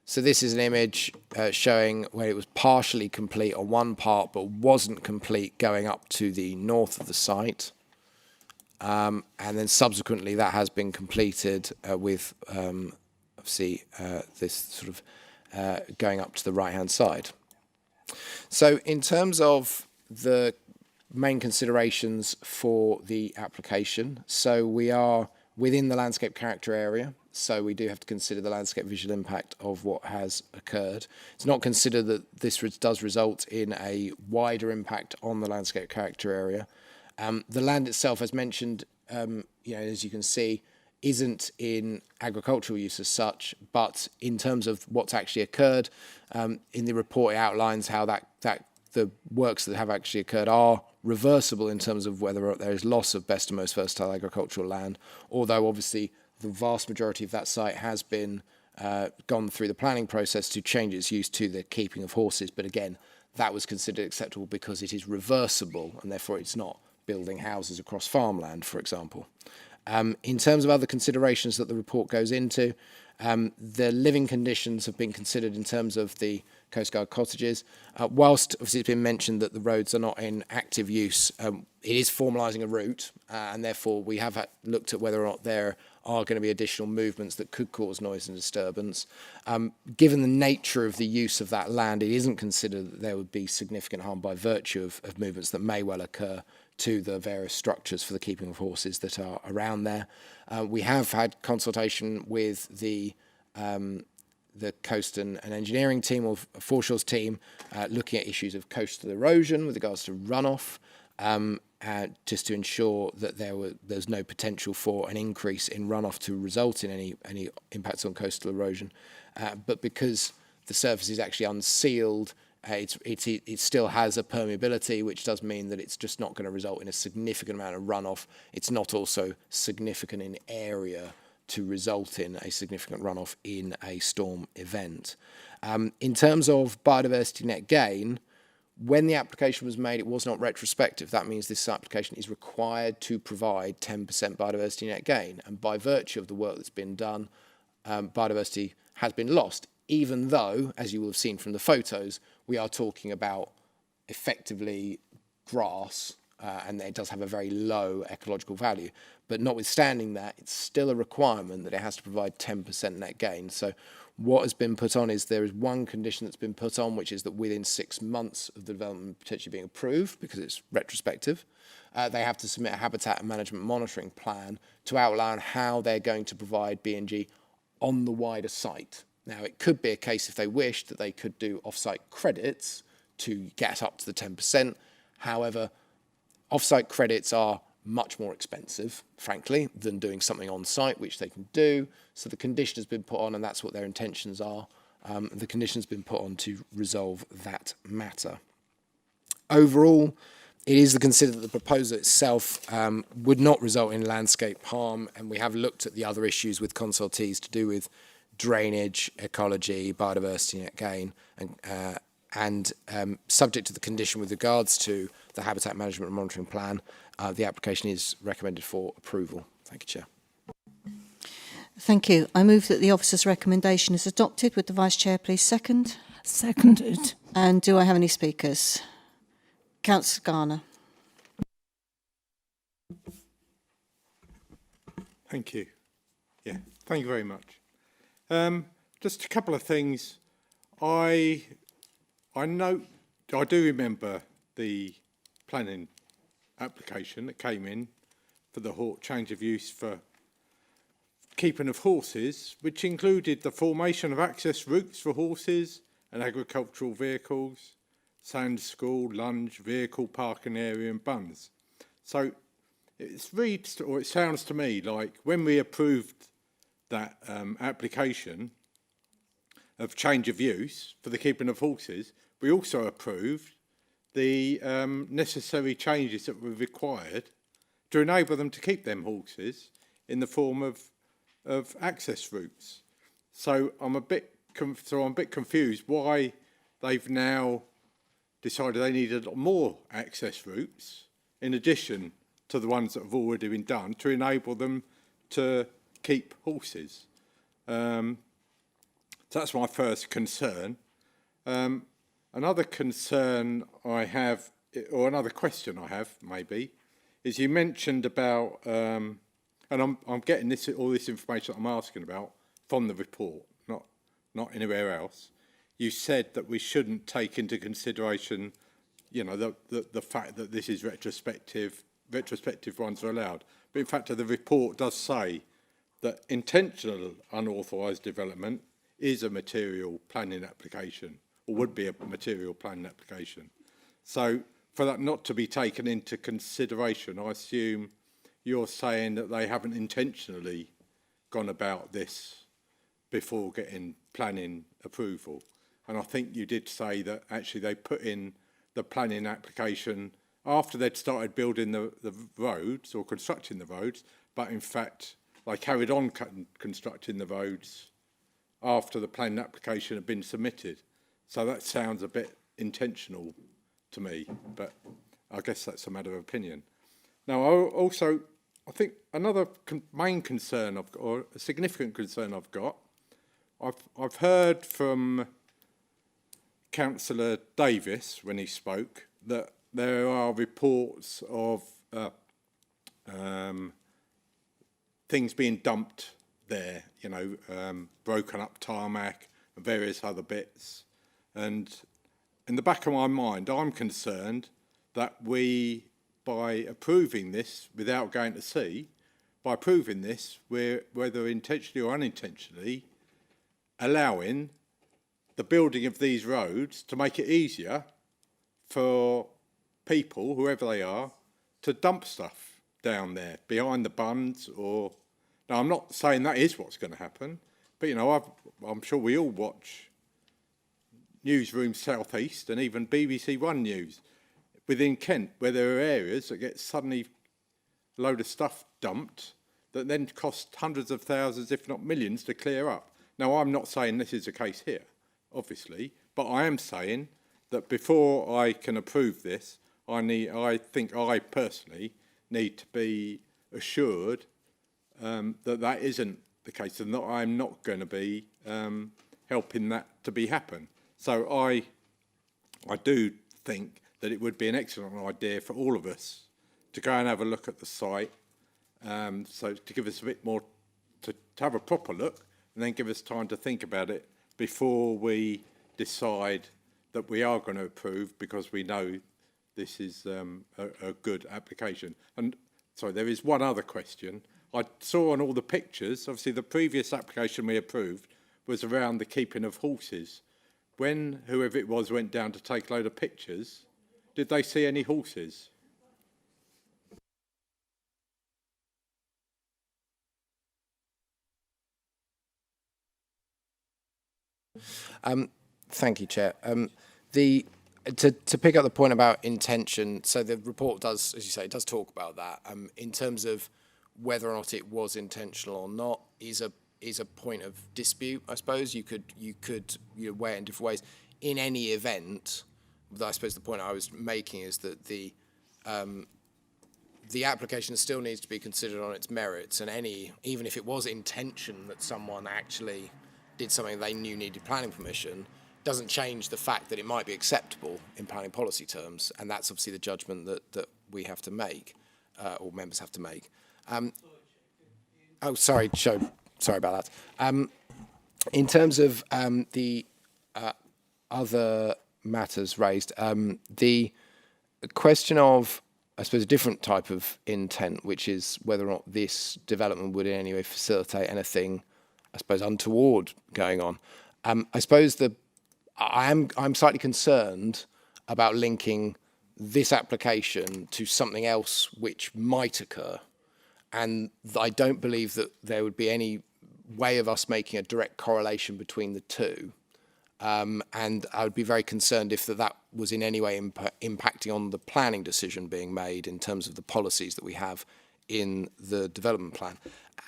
So this is an image showing where it was partially complete on one part, but wasn't complete going up to the north of the site. And then subsequently that has been completed with obviously this sort of going up to the right-hand side. So in terms of the main considerations for the application, so we are within the landscape character area, so we do have to consider the landscape visual impact of what has occurred. It's not considered that this does result in a wider impact on the landscape character area. The land itself, as mentioned, as you can see, isn't in agricultural use as such, but in terms of what's actually occurred, in the report it outlines how that the works that have actually occurred are reversible in terms of whether there is loss of best and most versatile agricultural land, although obviously the vast majority of that site has been gone through the planning process to change its use to the keeping of horses. But again, that was considered acceptable because it is reversible and therefore it's not building houses across farmland, for example. In terms of other considerations that the report goes into, the living conditions have been considered in terms of the Coast Guard cottages. Whilst obviously it's been mentioned that the roads are not in active use, it is formalising a route, and therefore we have looked at whether or not there are going to be additional movements that could cause noise and disturbance. Given the nature of the use of that land, it isn't considered that there would be significant harm by virtue of movements that may well occur to the various structures for the keeping of horses that are around there. We have had consultation with the coast and engineering team, or Foreshore's team, looking at issues of coastal erosion with regards to runoff, just to ensure that there's no potential for an increase in runoff to result in any impacts on coastal erosion. But because the surface is actually unsealed, it still has a permeability, which does mean that it's just not going to result in a significant amount of runoff. It's not also significant in area to result in a significant runoff in a storm event. In terms of biodiversity net gain, when the application was made, it was not retrospective. That means this application is required to provide 10% biodiversity net gain. And by virtue of the work that's been done, biodiversity has been lost, even though, as you will have seen from the photos, we are talking about effectively grass, and it does have a very low ecological value. But notwithstanding that, it's still a requirement that it has to provide 10% net gain. So what has been put on is there is one condition that's been put on, which is that within 6 months of the development potentially being approved, because it's retrospective, they have to submit a habitat and management monitoring plan to outline how they're going to provide B&G on the wider site. Now, it could be a case, if they wished, that they could do off-site credits to get up to the 10%. However, off-site credits are much more expensive, frankly, than doing something on-site, which they can do. So the condition has been put on, and that's what their intentions are. The condition's been put on to resolve that matter. Overall, it is considered that the proposal itself would not result in landscape harm, and we have looked at the other issues with consultees to do with drainage, ecology, biodiversity net gain, and subject to the condition with regards to the habitat management and monitoring plan, the application is recommended for approval. Thank you, Chair. Thank you. I move that the officer's recommendation is adopted. Would the Vice Chair please second? Seconded. And do I have any speakers? Councillor Garner. Thank you. Yeah, thank you very much. Just a couple of things. I do remember the planning application that came in for the change of use for keeping of horses, which included the formation of access routes for horses and agricultural vehicles, sand school, lunge, vehicle parking area and bunds. So it sounds to me like when we approved that application of change of use for the keeping of horses, we also approved the necessary changes that were required to enable them to keep them horses in the form of access routes. So I'm a bit confused why they've now decided they needed more access routes in addition to the ones that have already been done to enable them to keep horses. So that's my first concern. Another concern I have, or another question I have maybe, is you mentioned about, and I'm getting all this information that I'm asking about from the report, not anywhere else, you said that we shouldn't take into consideration, you know, the fact that this is retrospective ones are allowed. But in fact, the report does say that intentional unauthorised development is a material planning application, or would be a material planning application. So for that not to be taken into consideration, I assume you're saying that they haven't intentionally gone about this before getting planning approval. And I think you did say that actually they put in the planning application after they'd started building the roads or constructing the roads, but in fact they carried on constructing the roads after the planning application had been submitted. So that sounds a bit intentional to me, but I guess that's a matter of opinion. Now, I think another main concern or a significant concern I've got, I've heard from Councillor Davis when he spoke that there are reports of things being dumped there, you know, broken up tarmac and various other bits. And in the back of my mind, I'm concerned that we, by approving this without going to sea, by approving this, we're, whether intentionally or unintentionally, allowing the building of these roads to make it easier for people, whoever they are, to dump stuff down there behind the bunds. Or now, I'm not saying that is what's going to happen, but you know, I'm sure we all watch Newsroom South East and even BBC One News within Kent, where there are areas that get suddenly a load of stuff dumped that then cost hundreds of thousands, if not millions, to clear up. Now, I'm not saying this is the case here, obviously, but I am saying that before I can approve this, I think I personally need to be assured that that isn't the case, and that I'm not going to be helping that to be happen. So I do think that it would be an excellent idea for all of us to go and have a look at the site, so to give us a bit more, to have a proper look, and then give us time to think about it before we decide that we are going to approve, because we know this is a good application. And sorry, there is one other question. I saw on all the pictures, obviously the previous application we approved was around the keeping of horses. When whoever it was went down to take a load of pictures, did they see any horses? Thank you, Chair. To pick up the point about intention, so the report does, as you say, it does talk about that. In terms of whether or not it was intentional or not is a point of dispute, I suppose. You could weigh it in different ways. In any event, I suppose the point I was making is that the application still needs to be considered on its merits, and even if it was intention that someone actually did something they knew needed planning permission, doesn't change the fact that it might be acceptable in planning policy terms, and that's obviously the judgment that we have to make, or members have to make. Sorry about that. In terms of the other matters raised, the question of, I suppose, a different type of intent, which is whether or not this development would in any way facilitate anything, I suppose, untoward going on. I suppose I'm slightly concerned about linking this application to something else which might occur, and I don't believe that there would be any way of us making a direct correlation between the two. And I would be very concerned if that was in any way impacting on the planning decision being made in terms of the policies that we have in the development plan.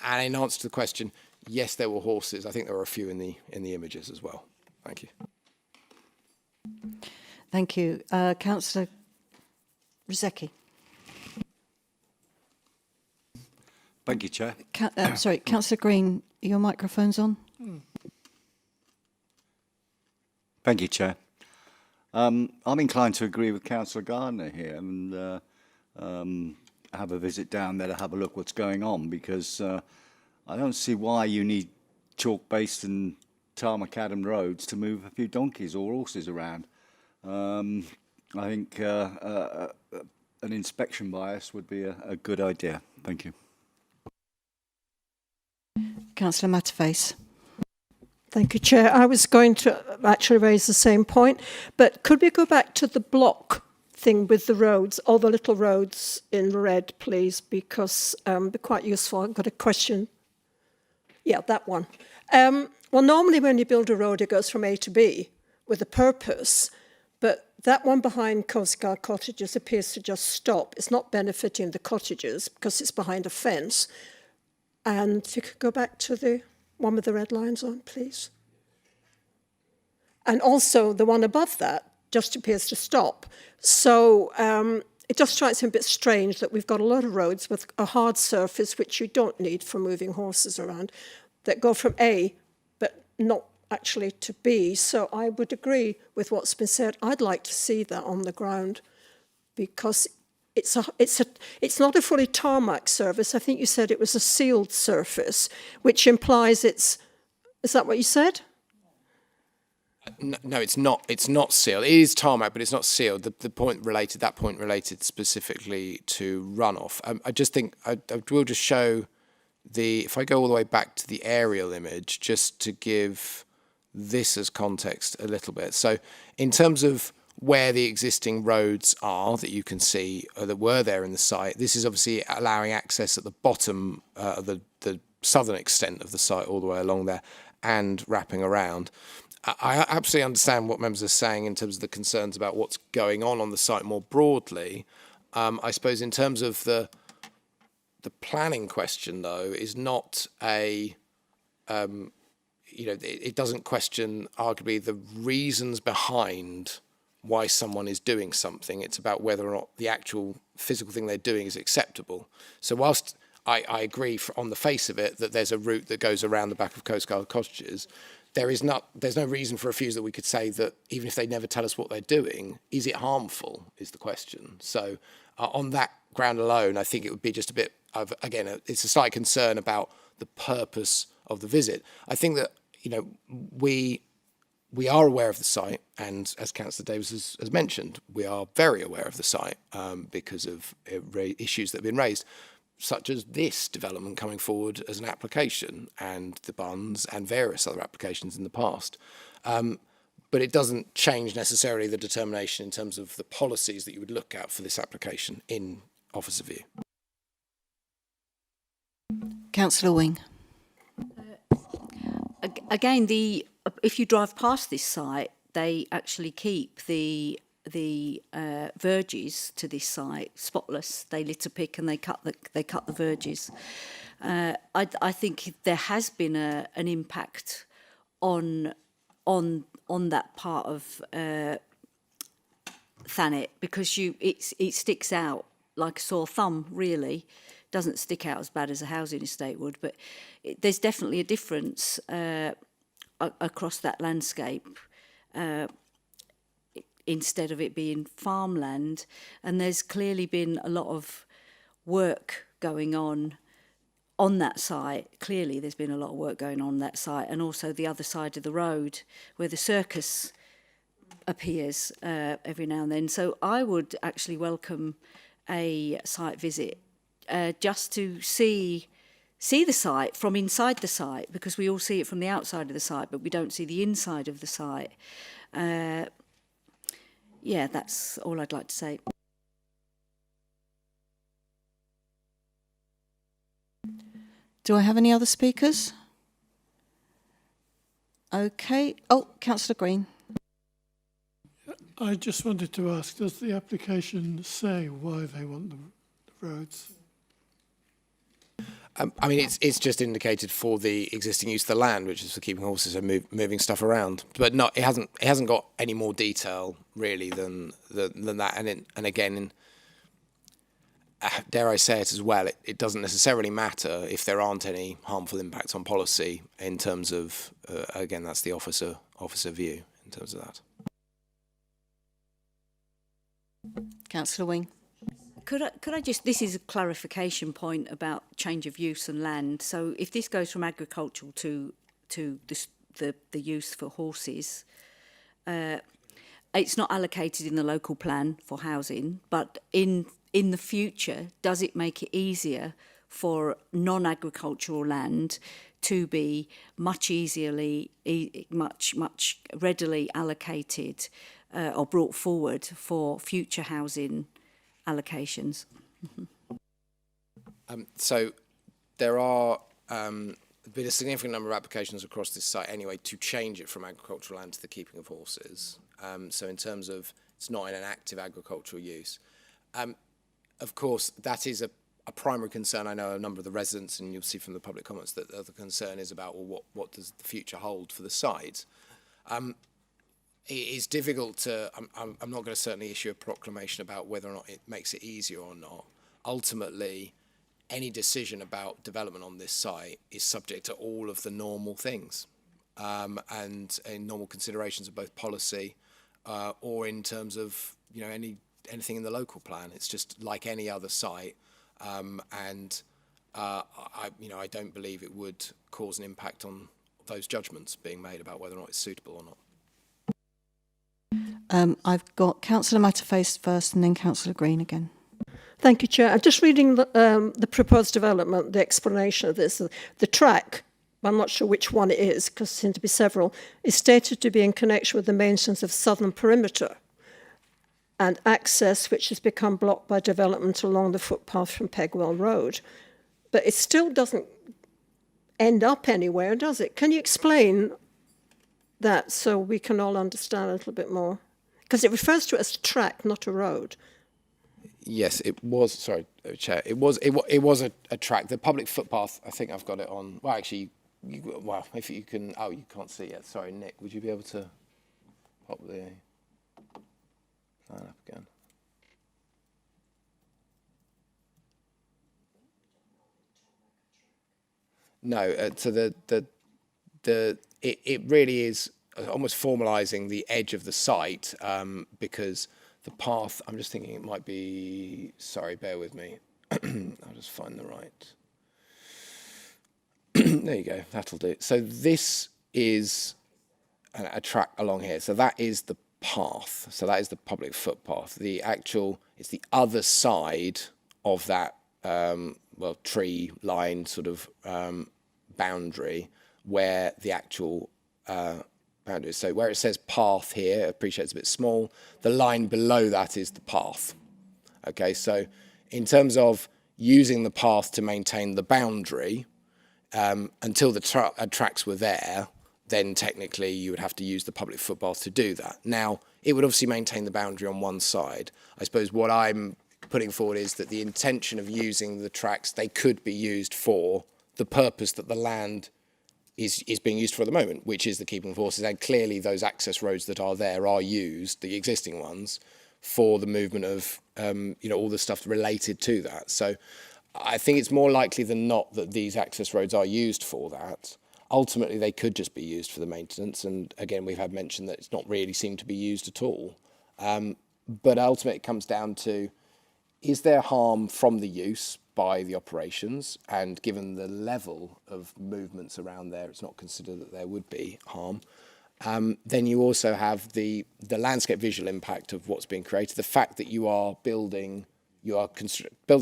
And in answer to the question, yes, there were horses. I think there were a few in the images as well. Thank you. Thank you. Councillor Rizeki. Thank you, Chair. Sorry, Councillor Green, your microphone's on. Thank you, Chair. I'm inclined to agree with Councillor Gardner here and have a visit down there to have a look what's going on, because I don't see why you need chalk-based and tarmac-adam roads to move a few donkeys or horses around. I think an inspection bias would be a good idea. Thank you. Councillor Matterface. Thank you, Chair. I was going to actually raise the same point, but could we go back to the block thing with the roads, all the little roads in red, please, because it'd be quite useful. I've got a question. Yeah, that one. Well, normally when you build a road, it goes from A to B with a purpose, but that one behind Coast Guard cottages appears to just stop. It's not benefiting the cottages because it's behind a fence. And if you could go back to the one with the red lines on, please. And also the one above that just appears to stop. So it just strikes me a bit strange that we've got a lot of roads with a hard surface, which you don't need for moving horses around, that go from A, but not actually to B. So I would agree with what's been said. I'd like to see that on the ground because it's not a fully tarmac surface. I think you said it was a sealed surface, which implies is that what you said? No, it's not. It's not sealed. It is tarmac, but it's not sealed. That point related specifically to runoff. I just think I will just show if I go all the way back to the aerial image, just to give this as context a little bit. So in terms of where the existing roads are that you can see that were there in the site, this is obviously allowing access at the bottom of the southern extent of the site all the way along there and wrapping around. I absolutely understand what members are saying in terms of the concerns about what's going on the site more broadly. I suppose in terms of the planning question, though, is not it doesn't question arguably the reasons behind why someone is doing something. It's about whether or not the actual physical thing they're doing is acceptable. So whilst I agree on the face of it that there's a route that goes around the back of Coast Guard cottages, there's no reason for refusal that we could say that even if they never tell us what they're doing, is it harmful, is the question. So on that ground alone, I think it would be just a bit of, again, it's a slight concern about the purpose of the visit. I think that, we are aware of the site, and as Councillor Davis has mentioned, we are very aware of the site because of issues that have been raised, such as this development coming forward as an application and the Buns and various other applications in the past. But it doesn't change necessarily the determination in terms of the policies that you would look at for this application in Officer View. Councillor Wing. Again, if you drive past this site, they actually keep the verges to this site spotless. They litter pick and they cut the verges. I think there has been an impact on that part of Thanet because it sticks out like a sore thumb. Really, doesn't stick out as bad as a housing estate would, but there's definitely a difference across that landscape. Instead of it being farmland, and there's clearly been a lot of work going on that site. Clearly there's been a lot of work going on that site, and also the other side of the road where the circus appears every now and then. So I would actually welcome a site visit just to see the site from inside the site, because we all see it from the outside of the site, but we don't see the inside of the site. Yeah, that's all I'd like to say. Do I have any other speakers? Okay. Oh, Councillor Green. I just wanted to ask, does the application say why they want the roads? I mean, it's just indicated for the existing use of the land, which is for keeping horses and moving stuff around. But no, it hasn't got any more detail really than that. And again, dare I say it as well, it doesn't necessarily matter if there aren't any harmful impacts on policy in terms of again, that's the officer view in terms of that. Councillor Wing. Could I just, this is a clarification point about change of use and land. So if this goes from agricultural to to the use for horses. It's not allocated in the local plan for housing, but in the future, does it make it easier for non-agricultural land to be much readily allocated or brought forward for future housing allocations? So there are been a significant number of applications across this site anyway to change it from agricultural land to the keeping of horses. So in terms of it's not in an active agricultural use. Of course, that is a primary concern. I know a number of the residents, and you'll see from the public comments that the concern is about, well, what does the future hold for the site? It is difficult to, I'm not going to certainly issue a proclamation about whether or not it makes it easier or not. Ultimately, any decision about development on this site is subject to all of the normal things and normal considerations of both policy or in terms of, you know, anything in the local plan. It's just like any other site, and I don't believe it would cause an impact on those judgments being made about whether or not it's suitable or not. I've got Councillor Matterface first and then Councillor Green again. Thank you, Chair. I'm just reading the proposed development, the explanation of this. The track, I'm not sure which one it is because there seem to be several, is stated to be in connection with the maintenance of southern perimeter and access which has become blocked by development along the footpath from Pegwell Road. But it still doesn't end up anywhere, does it? Can you explain that so we can all understand a little bit more? Because it refers to it as a track, not a road. Yes, it was. Sorry, Chair. It was a track. The public footpath. I think I've got it on. Well, actually, if you can. Oh, you can't see it. Sorry, Nick. Would you be able to pop the plan up again? No. So it really is almost formalising the edge of the site because the path, I'm just thinking it might be, sorry, bear with me. I'll just find the right. There you go, that'll do. So this is a track along here. So that is the path. So that is the public footpath. It's the other side of that, tree line sort of boundary where the actual boundaries. So where it says path here, I appreciate it's a bit small, the line below that is the path. Okay, so in terms of using the path to maintain the boundary, until the tracks were there, then technically you would have to use the public footpath to do that. Now, it would obviously maintain the boundary on one side. I suppose what I'm putting forward is that the intention of using the tracks, they could be used for the purpose that the land is being used for at the moment, which is the keeping of horses. And clearly those access roads that are there are used, the existing ones, for the movement of all the stuff related to that. So I think it's more likely than not that these access roads are used for that. Ultimately, they could just be used for the maintenance. And again, we've had mentioned that it's not really seemed to be used at all. But ultimately, it comes down to, is there harm from the use by the operations? And given the level of movements around there, it's not considered that there would be harm. Then you also have the landscape visual impact of what's being created. The fact that you are building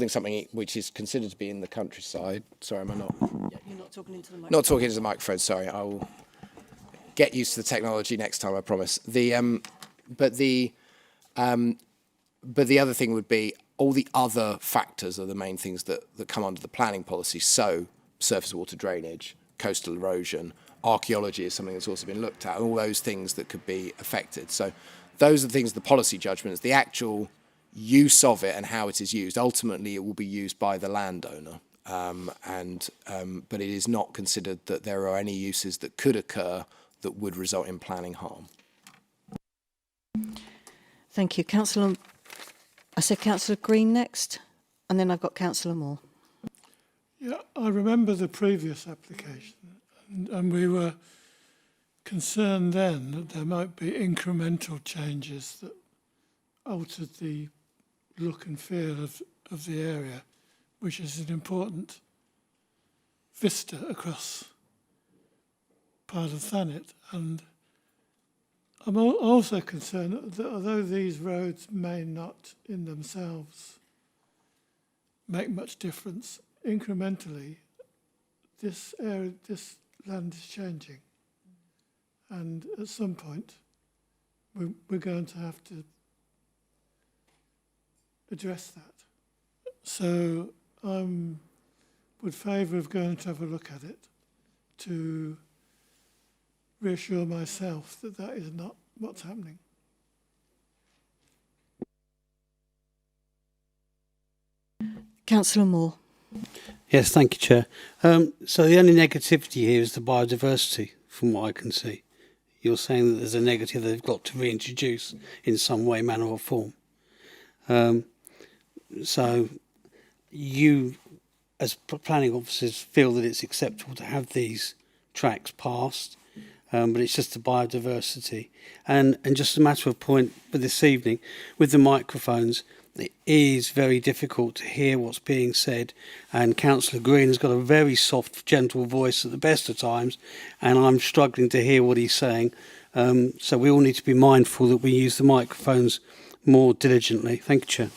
something which is considered to be in the countryside. Sorry, am I not? Yeah, you're not talking into the microphone. Not talking into the microphone, sorry. I will get used to the technology next time, I promise. But the other thing would be all the other factors are the main things that come under the planning policy. So surface water drainage, coastal erosion, archaeology is something that's also been looked at, and all those things that could be affected. So those are the things, the policy judgments, the actual use of it and how it is used. Ultimately, it will be used by the landowner. But it is not considered that there are any uses that could occur that would result in planning harm. Thank you. Councillor Green next, and then I've got Councillor Moore. Yeah, I remember the previous application, and we were concerned then that there might be incremental changes that altered the look and feel of the area, which is an important vista across part of Thanet. And I'm also concerned that although these roads may not in themselves make much difference, incrementally, this land is changing. And at some point, we're going to have to address that. So I would favour of going to have a look at it to reassure myself that that is not what's happening. Councillor Moore. Yes, thank you, Chair. So the only negativity here is the biodiversity, from what I can see. You're saying that there's a negative they've got to reintroduce in some way, manner or form. So you, as planning officers, feel that it's acceptable to have these tracks passed, but it's just the biodiversity. And just a matter of point for this evening, with the microphones, it is very difficult to hear what's being said, and Councillor Green has got a very soft, gentle voice at the best of times, and I'm struggling to hear what he's saying. So we all need to be mindful that we use the microphones more diligently. Thank you, Chair.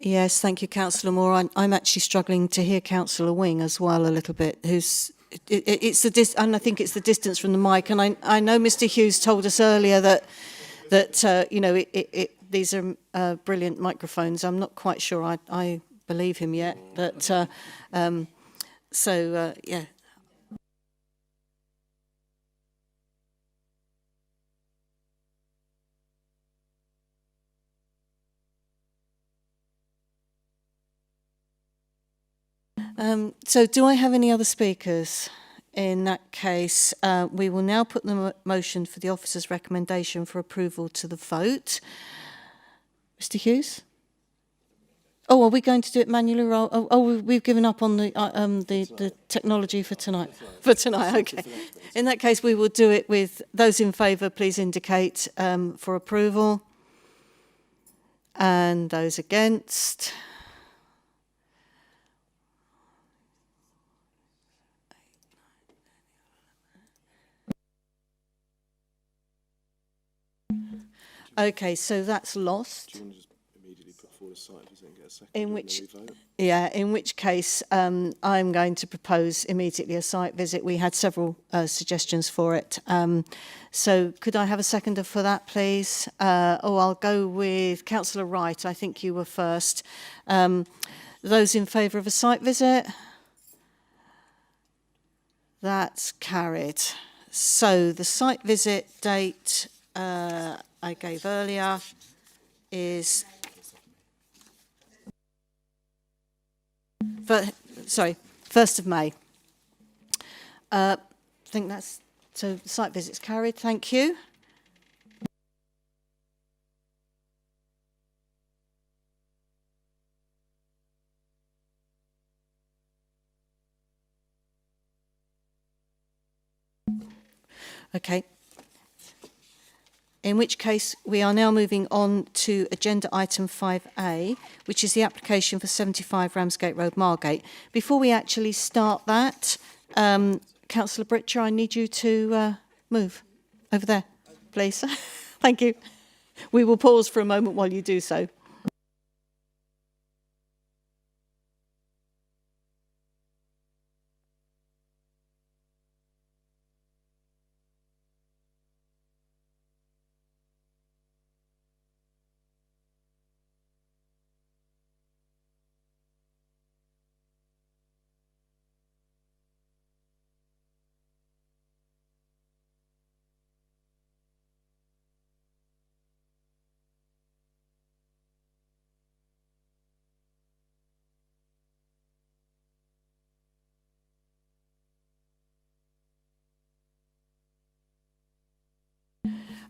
Yes, thank you, Councillor Moore. I'm actually struggling to hear Councillor Wing as well a little bit. It's the and I think it's the distance from the mic. And I know Mr. Hughes told us earlier that you know these are brilliant microphones. I'm not quite sure I believe him yet, but yeah. So do I have any other speakers? In that case, we will now put the motion for the officer's recommendation for approval to the vote. Mr. Hughes? Oh, are we going to do it manually? We've given up on the technology for tonight. For tonight, okay. In that case, we will do it with those in favour. Please indicate for approval, and those against. Okay, so that's lost. Do you want to just immediately put forward a site visit and get a second? In which case, I'm going to propose immediately a site visit. We had several suggestions for it. So could I have a seconder for that, please? I'll go with Councillor Wright. I think you were first. Those in favour of a site visit? That's carried. So the site visit date I gave earlier is 1st of May. I think that's, so site visits carried. Thank you. Okay. In which case, we are now moving on to agenda item 5A, which is the application for 75 Ramsgate Road, Margate. Before we actually start that, Councillor Britcher, I need you to move over there, please. Thank you. We will pause for a moment while you do so.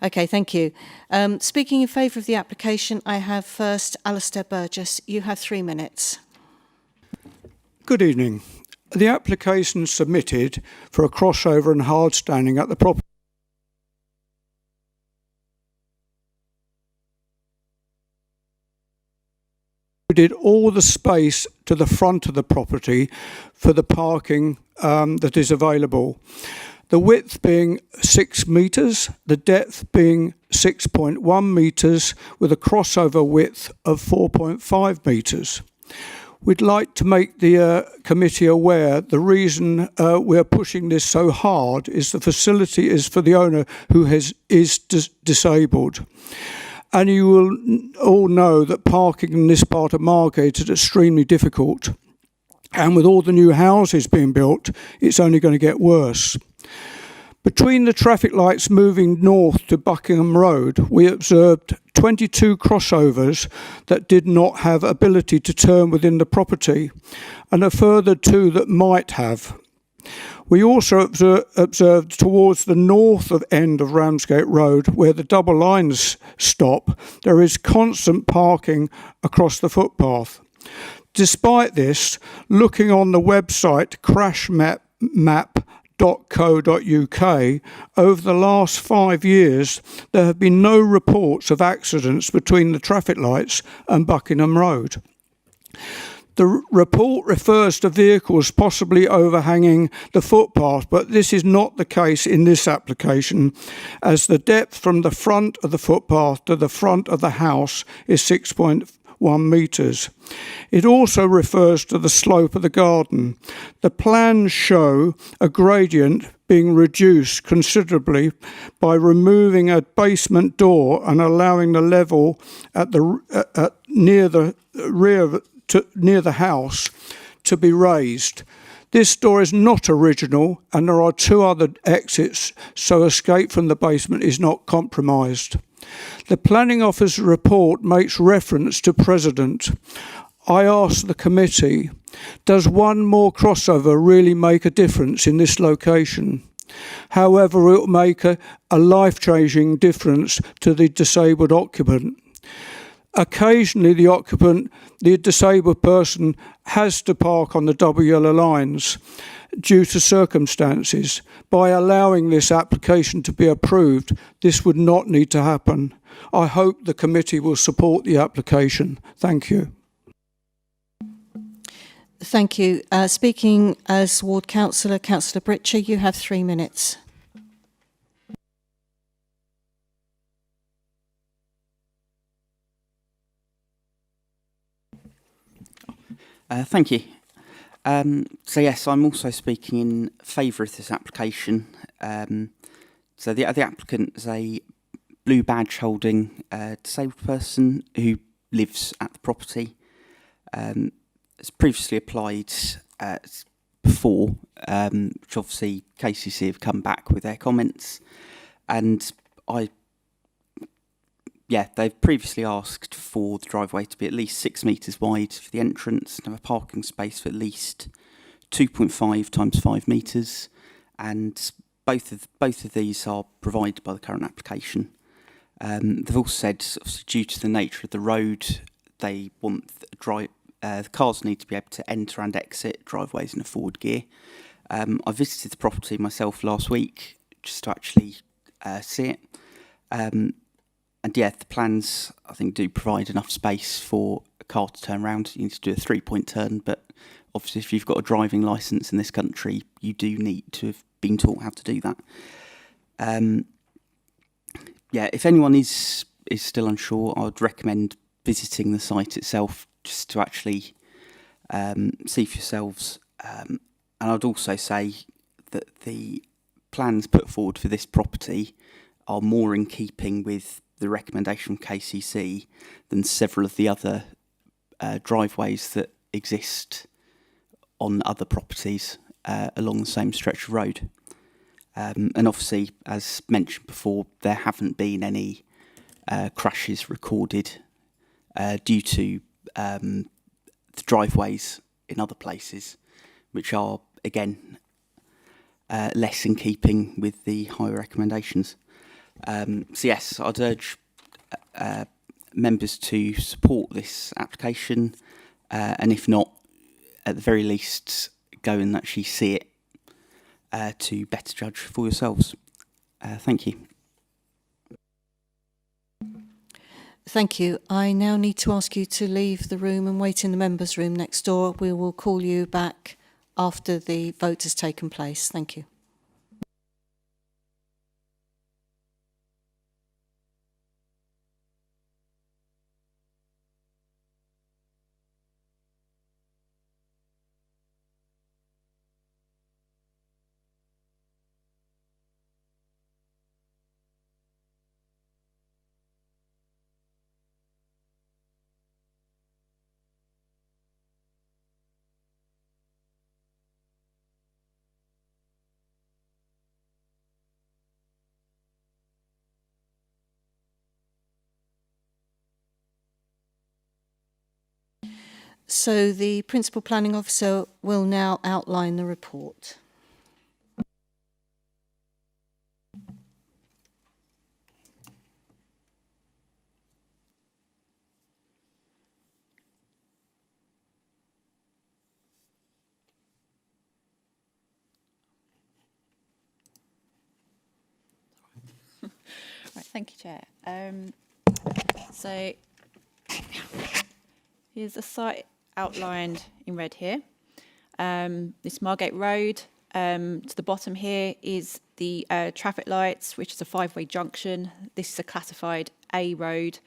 Okay, thank you. Speaking in favour of the application, I have first Alistair Burgess. You have 3 minutes. Good evening. The application submitted for a crossover and hard standing at the property included all the space to the front of the property for the parking that is available. the width being 6 metres, the depth being 6.1 metres, with a crossover width of 4.5 metres. We'd like to make the committee aware the reason we're pushing this so hard is the facility is for the owner who is disabled. And you will all know that parking in this part of Margate is extremely difficult. And with all the new houses being built, it's only going to get worse. Between the traffic lights moving north to Buckingham Road, we observed 22 crossovers that did not have ability to turn within the property, and a further 2 that might have. We also observed towards the north of end of Ramsgate Road, where the double lines stop, there is constant parking across the footpath. Despite this, looking on the website crashmap.co.uk, over the last 5 years, there have been no reports of accidents between the traffic lights and Buckingham Road. The report refers to vehicles possibly overhanging the footpath, but this is not the case in this application, as the depth from the front of the footpath to the front of the house is 6.1 metres. It also refers to the slope of the garden. The plans show a gradient being reduced considerably by removing a basement door and allowing the level at the near the rear near the house to be raised. This door is not original, and there are 2 other exits, so escape from the basement is not compromised. The planning officer's report makes reference to precedent. I ask the committee, does one more crossover really make a difference in this location? However, it will make a life-changing difference to the disabled occupant. Occasionally, the disabled person has to park on the double yellow lines due to circumstances. By allowing this application to be approved, this would not need to happen. I hope the committee will support the application. Thank you. Thank you. Speaking as Ward Councillor, Councillor Britcher, you have 3 minutes. Thank you. So yes, I'm also speaking in favour of this application. So the applicant is a blue badge holding disabled person who lives at the property. Has previously applied before, which obviously KCC have come back with their comments, and they've previously asked for the driveway to be at least 6 metres wide for the entrance and have a parking space for at least 2.5 times 5 metres, and both of these are provided by the current application. They've also said, obviously, due to the nature of the road, they want the cars need to be able to enter and exit driveways in a forward gear. I visited the property myself last week just to actually see it. And yeah, the plans, I think, do provide enough space for a car to turn around. You need to do a 3-point turn, but obviously if you've got a driving licence in this country, you do need to have been taught how to do that. If anyone is still unsure, I would recommend visiting the site itself just to actually see for yourselves. And I'd also say that the plans put forward for this property are more in keeping with the recommendation from KCC than several of the other driveways that exist on other properties along the same stretch of road. And obviously, as mentioned before, there haven't been any crashes recorded due to the driveways in other places, which are, again, less in keeping with the higher recommendations. So yes, I'd urge members to support this application, and if not, at the very least, go and actually see it to better judge for yourselves. Thank you. Thank you. I now need to ask you to leave the room and wait in the members' room next door. We will call you back after the vote has taken place. Thank you. So the Principal Planning Officer will now outline the report. Right, thank you, Chair. So here's the site outlined in red here. This Margate Road. To the bottom here is the traffic lights, which is a 5-way junction. This is a classified A road,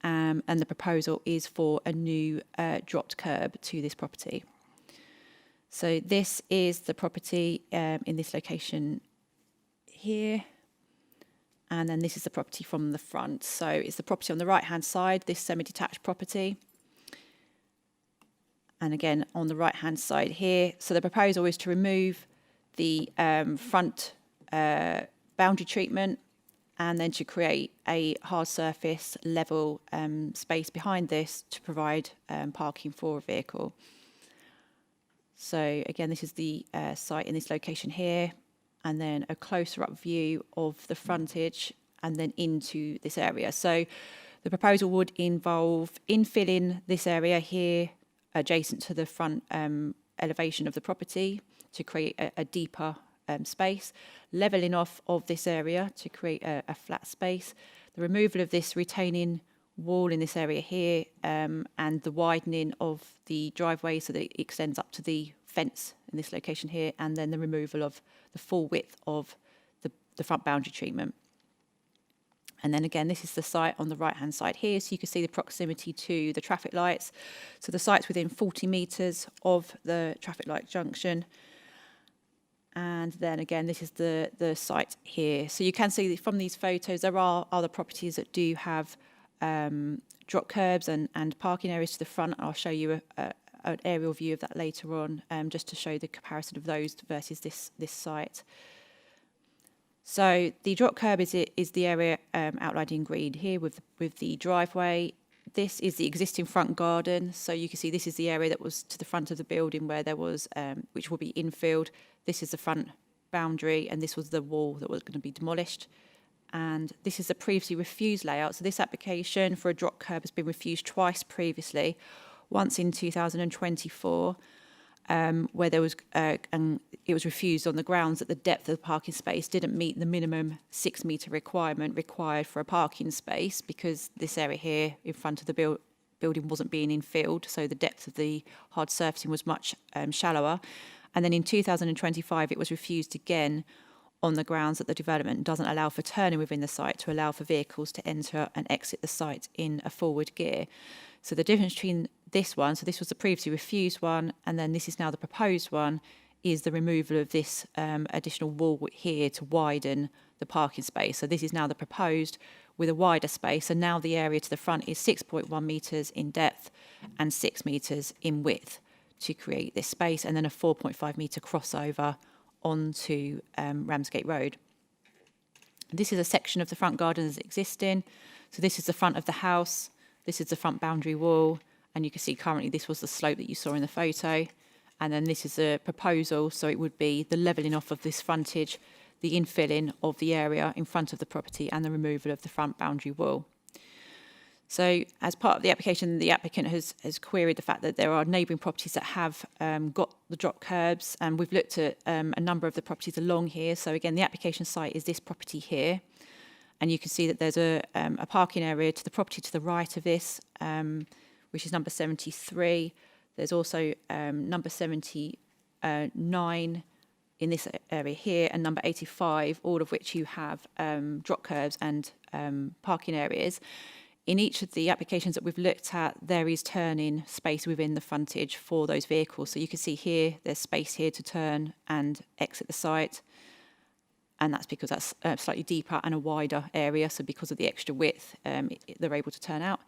and the proposal is for a new dropped curb to this property. So this is the property in this location here. And then this is the property from the front. So it's the property on the right-hand side, this semi-detached property. And again, on the right-hand side here. So the proposal is to remove the front boundary treatment and then to create a hard surface level space behind this to provide parking for a vehicle. So again, this is the site in this location here. And then a closer up view of the frontage and then into this area. So the proposal would involve infilling this area here adjacent to the front elevation of the property to create a deeper space, levelling off of this area to create a flat space, the removal of this retaining wall in this area here, and the widening of the driveway so that it extends up to the fence in this location here, and then the removal of the full width of the front boundary treatment. And then again, this is the site on the right-hand side here, so you can see the proximity to the traffic lights. So the site's within 40 metres of the traffic light junction. And then again, this is the site here. So you can see that from these photos, there are other properties that do have drop curbs and parking areas to the front. I'll show you an aerial view of that later on, just to show the comparison of those versus this site. So the drop curb is the area outlined in green here with the driveway. This is the existing front garden. So you can see this is the area that was to the front of the building where there was, which will be infilled. This is the front boundary, and this was the wall that was going to be demolished. And this is the previously refused layout. So this application for a drop curb has been refused twice previously, once in 2024, where there was, and it was refused on the grounds that the depth of the parking space didn't meet the minimum 6 metre requirement required for a parking space, because this area here in front of the building wasn't being infilled, so the depth of the hard surfacing was much shallower. And then in 2025, it was refused again on the grounds that the development doesn't allow for turning within the site to allow for vehicles to enter and exit the site in a forward gear. So the difference between this one, so this was the previously refused one, and then this is now the proposed one, is the removal of this additional wall here to widen the parking space. So this is now the proposed with a wider space. So now the area to the front is 6.1 metres in depth and 6 metres in width to create this space, and then a 4.5 metre crossover onto Ramsgate Road. This is a section of the front garden that's existing. So this is the front of the house. This is the front boundary wall. And you can see currently this was the slope that you saw in the photo. And then this is a proposal. So it would be the levelling off of this frontage, the infilling of the area in front of the property, and the removal of the front boundary wall. So as part of the application, the applicant has queried the fact that there are neighbouring properties that have got the drop curbs, and we've looked at a number of the properties along here. So again, the application site is this property here, and you can see that there's a parking area to the property to the right of this, which is number 73. There's also number 79 in this area here, and number 85, all of which you have drop curbs and parking areas. In each of the applications that we've looked at, there is turning space within the frontage for those vehicles. So you can see here, there's space here to turn and exit the site. And that's because that's slightly deeper and a wider area. So because of the extra width, they're able to turn out.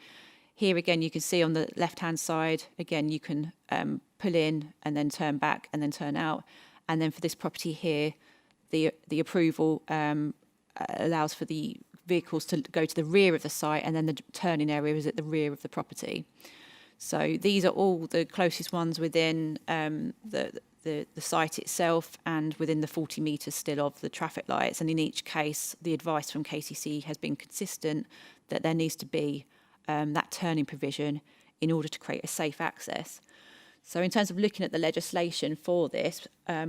Here again, you can see on the left-hand side, again, you can pull in and then turn back and then turn out. And then for this property here, the approval allows for the vehicles to go to the rear of the site, and then the turning area is at the rear of the property. So these are all the closest ones within the site itself and within the 40 metres still of the traffic lights. And in each case, the advice from KCC has been consistent that there needs to be that turning provision in order to create a safe access. So in terms of looking at the legislation for this,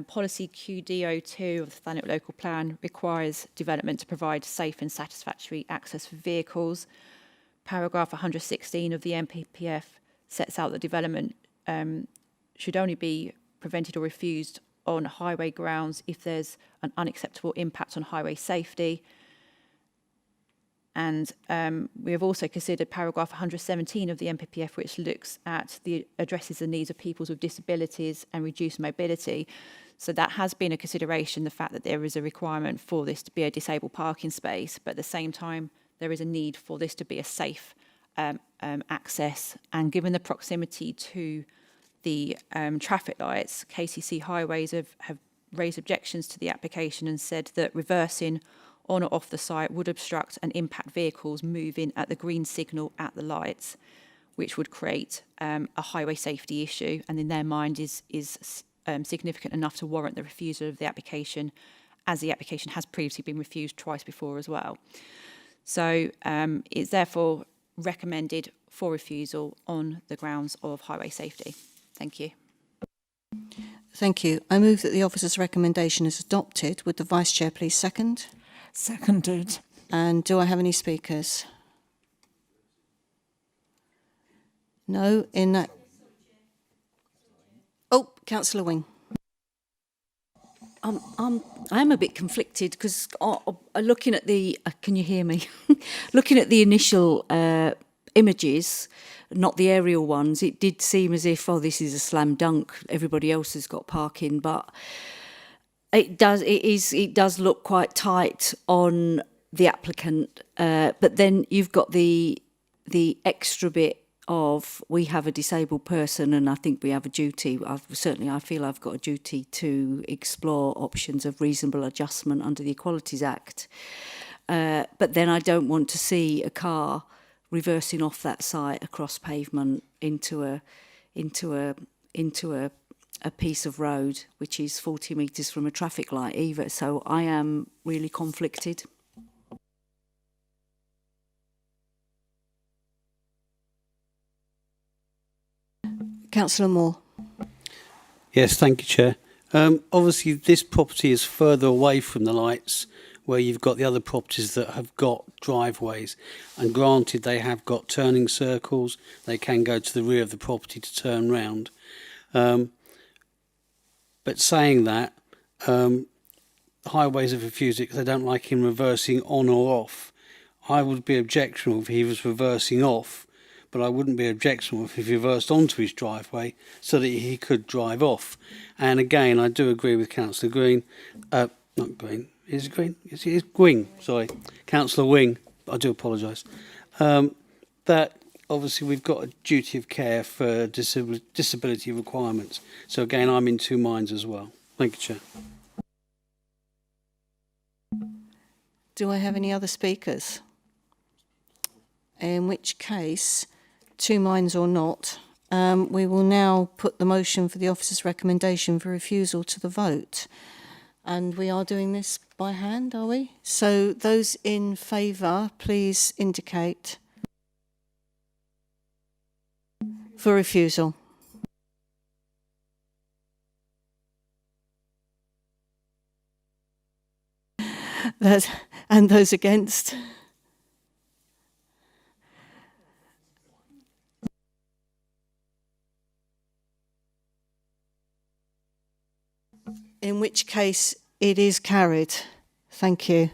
policy QDO2 of the Thanet local plan requires development to provide safe and satisfactory access for vehicles. Paragraph 116 of the MPPF sets out that development should only be prevented or refused on highway grounds if there's an unacceptable impact on highway safety. And we have also considered paragraph 117 of the MPPF, which addresses the needs of people with disabilities and reduced mobility. So that has been a consideration, the fact that there is a requirement for this to be a disabled parking space, but at the same time, there is a need for this to be a safe access. And given the proximity to the traffic lights, KCC Highways have raised objections to the application and said that reversing on or off the site would obstruct and impact vehicles moving at the green signal at the lights, which would create a highway safety issue, and in their mind is significant enough to warrant the refusal of the application, as the application has previously been refused twice before as well. So it's therefore recommended for refusal on the grounds of highway safety. Thank you. Thank you. I move that the officer's recommendation is adopted. Would the Vice Chair please second? Seconded. And do I have any speakers? No, in that... Oh, Councillor Wing. I'm a bit conflicted because looking at the... can you hear me? Looking at the initial images, not the aerial ones, it did seem as if, oh, this is a slam dunk, everybody else has got parking, but it does look quite tight on the applicant, but then you've got the extra bit of, we have a disabled person and I think we have a duty, I feel I've got a duty to explore options of reasonable adjustment under the Equalities Act, but then I don't want to see a car reversing off that site across pavement into a piece of road which is 40 metres from a traffic light either. So I am really conflicted. Councillor Moore. Yes, thank you, Chair. Obviously, this property is further away from the lights, where you've got the other properties that have got driveways. And granted, they have got turning circles. They can go to the rear of the property to turn round. But saying that, highways have refused it because they don't like him reversing on or off. I would be objectionable if he was reversing off, but I wouldn't be objectionable if he reversed onto his driveway so that he could drive off. And again, I do agree with Councillor Green, not Green, is it Green? It's Wing, sorry, Councillor Wing, I do apologise, that obviously we've got a duty of care for disability requirements. So again, I'm in two minds as well. Thank you, Chair. Do I have any other speakers? In which case, two minds or not, we will now put the motion for the officer's recommendation for refusal to the vote. And we are doing this by hand, are we? So those in favour, please indicate for refusal. And those against? In which case it is carried. Thank you.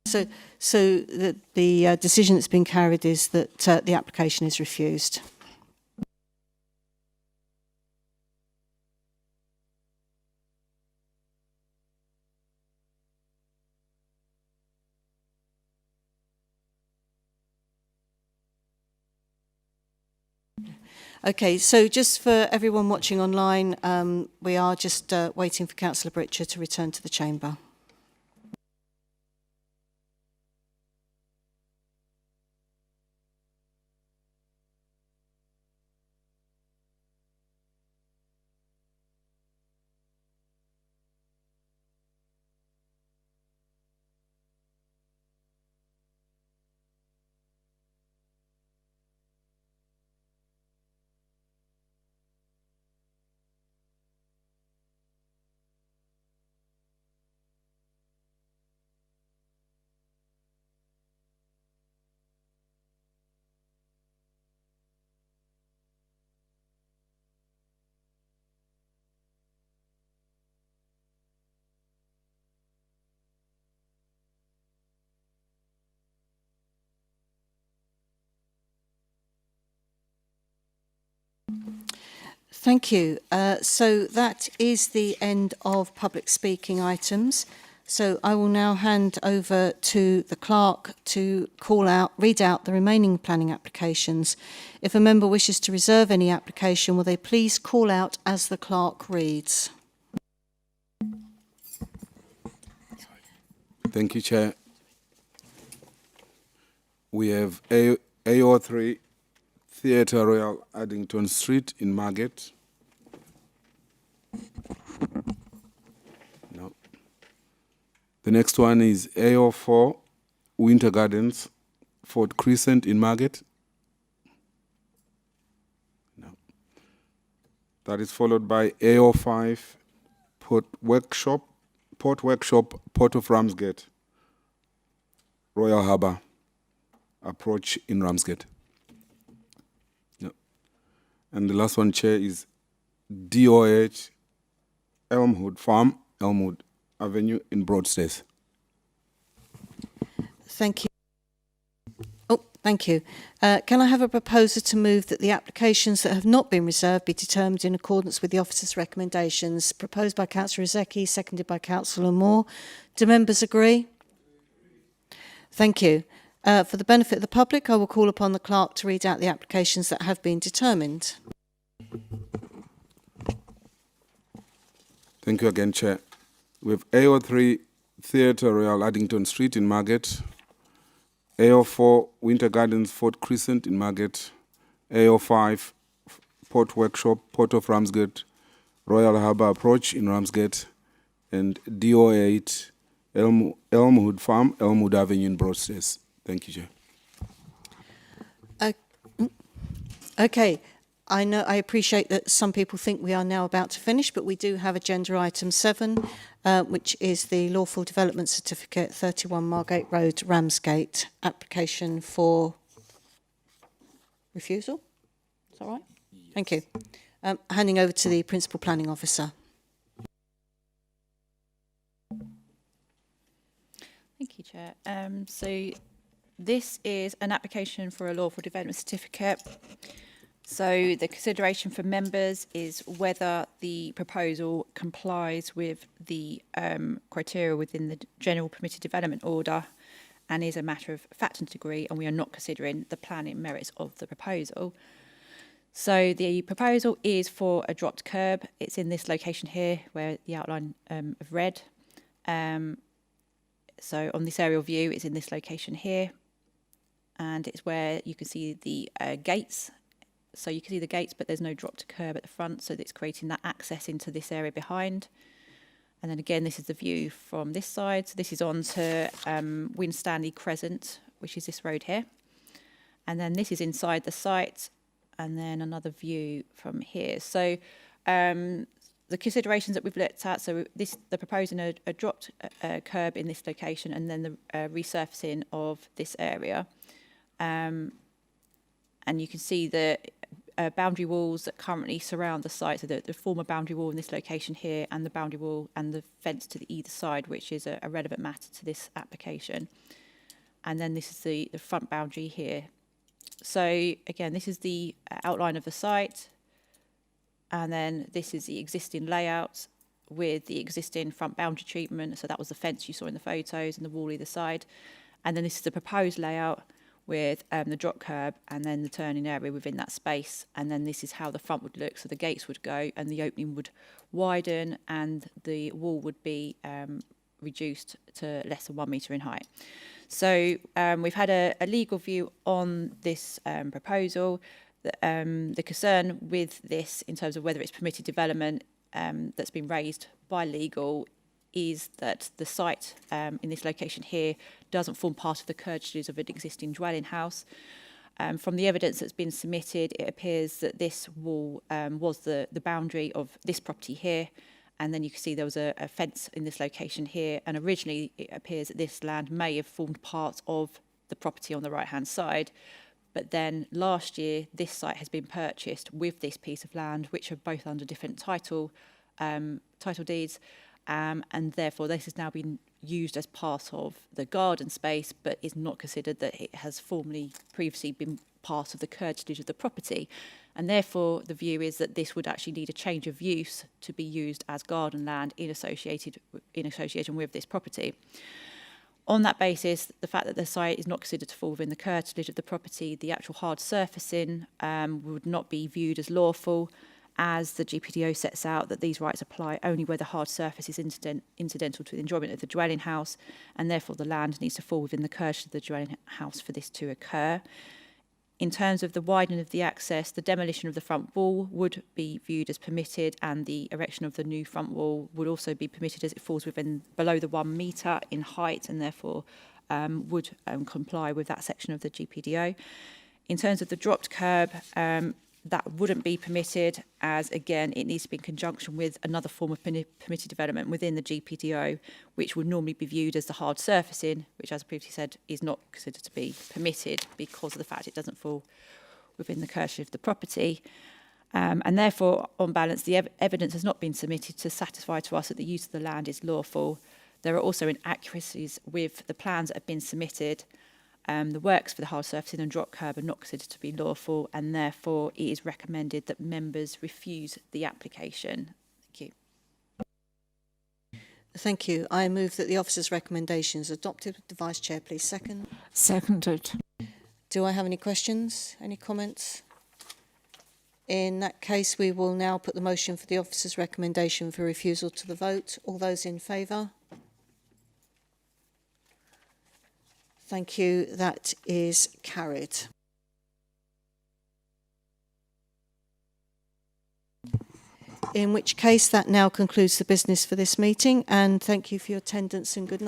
So the decision that's been carried is that the application is refused. Okay, so just for everyone watching online, we are just waiting for Councillor Britcher to return to the chamber. Thank you. So that is the end of public speaking items. So I will now hand over to the clerk to read out the remaining planning applications. If a member wishes to reserve any application, will they please call out as the clerk reads? Thank you, Chair. We have AO3 Theatre Royal Addington Street in Margate. No. The next one is AO4 Winter Gardens Fort Crescent in Margate. No. That is followed by AO5 Port Workshop, Port of Ramsgate, Royal Harbour approach in Ramsgate. No. And the last one, Chair, is DOH Elmwood Farm, Elmwood Avenue in Broadstairs. Thank you. Oh, thank you. Can I have a proposer to move that the applications that have not been reserved be determined in accordance with the officer's recommendations? Proposed by Councillor Ozeki, seconded by Councillor Moore. Do members agree? Thank you. For the benefit of the public, I will call upon the clerk to read out the applications that have been determined. Thank you again, Chair. We have AO3 Theatre Royal Addington Street in Margate, AO4 Winter Gardens Fort Crescent in Margate, AO5 Port Workshop, Port of Ramsgate, Royal Harbour Approach in Ramsgate, and DO8 Elmwood Farm, Elmwood Avenue in Broadstairs. Thank you, Chair. Okay. I appreciate that some people think we are now about to finish, but we do have agenda item 7, which is the Lawful Development Certificate, 31 Margate Road, Ramsgate, application for refusal. Is that right? Yes. Thank you. Handing over to the Principal Planning Officer. Thank you, Chair. So this is an application for a Lawful Development Certificate. So the consideration for members is whether the proposal complies with the criteria within the General Permitted Development Order and is a matter of fact and degree, and we are not considering the planning merits of the proposal. So the proposal is for a dropped curb. It's in this location here where the outline of red. So on this aerial view, it's in this location here, and it's where you can see the gates. So you can see the gates, but there's no dropped curb at the front, so it's creating that access into this area behind. And then again, this is the view from this side. So this is on to Winstanley Crescent, which is this road here. And then this is inside the site, and then another view from here. So the considerations that we've looked at, so they're proposing a dropped curb in this location, and then the resurfacing of this area. And you can see the boundary walls that currently surround the site, so the former boundary wall in this location here, and the boundary wall and the fence to the either side, which is a relevant matter to this application. And then this is the front boundary here. So again, this is the outline of the site, and then this is the existing layout with the existing front boundary treatment. So that was the fence you saw in the photos and the wall either side. And then this is the proposed layout with the drop curb and then the turning area within that space. And then this is how the front would look. So the gates would go and the opening would widen and the wall would be reduced to less than 1 metre in height. So we've had a legal view on this proposal. The concern with this in terms of whether it's permitted development that's been raised by legal is that the site in this location here doesn't form part of the curtilage of an existing dwelling house. From the evidence that's been submitted, it appears that this wall was the boundary of this property here, and then you can see there was a fence in this location here, and originally it appears that this land may have formed part of the property on the right-hand side, but then last year this site has been purchased with this piece of land, which are both under different title deeds, and therefore this has now been used as part of the garden space, but is not considered that it has previously been part of the curtilage of the property. And therefore, the view is that this would actually need a change of use to be used as garden land in association with this property. On that basis, the fact that the site is not considered to fall within the curtilage of the property, the actual hard surfacing would not be viewed as lawful, as the GPDO sets out that these rights apply only where the hard surface is incidental to the enjoyment of the dwelling house, and therefore the land needs to fall within the curtilage of the dwelling house for this to occur. In terms of the widening of the access, the demolition of the front wall would be viewed as permitted, and the erection of the new front wall would also be permitted as it falls below the 1 metre in height, and therefore would comply with that section of the GPDO. In terms of the dropped curb, that wouldn't be permitted, as again it needs to be in conjunction with another form of permitted development within the GPDO, which would normally be viewed as the hard surfacing, which, as I previously said, is not considered to be permitted because of the fact it doesn't fall within the curtilage of the property. And therefore, on balance, the evidence has not been submitted to satisfy to us that the use of the land is lawful. There are also inaccuracies with the plans that have been submitted. The works for the hard surfacing and drop curb are not considered to be lawful, and therefore it is recommended that members refuse the application. Thank you. Thank you. I move that the officer's recommendation is adopted. The Vice Chair, please second. Seconded. Do I have any questions, any comments? In that case, we will now put the motion for the officer's recommendation for refusal to the vote. All those in favour? Thank you. That is carried. In which case, that now concludes the business for this meeting, and thank you for your attendance and good night.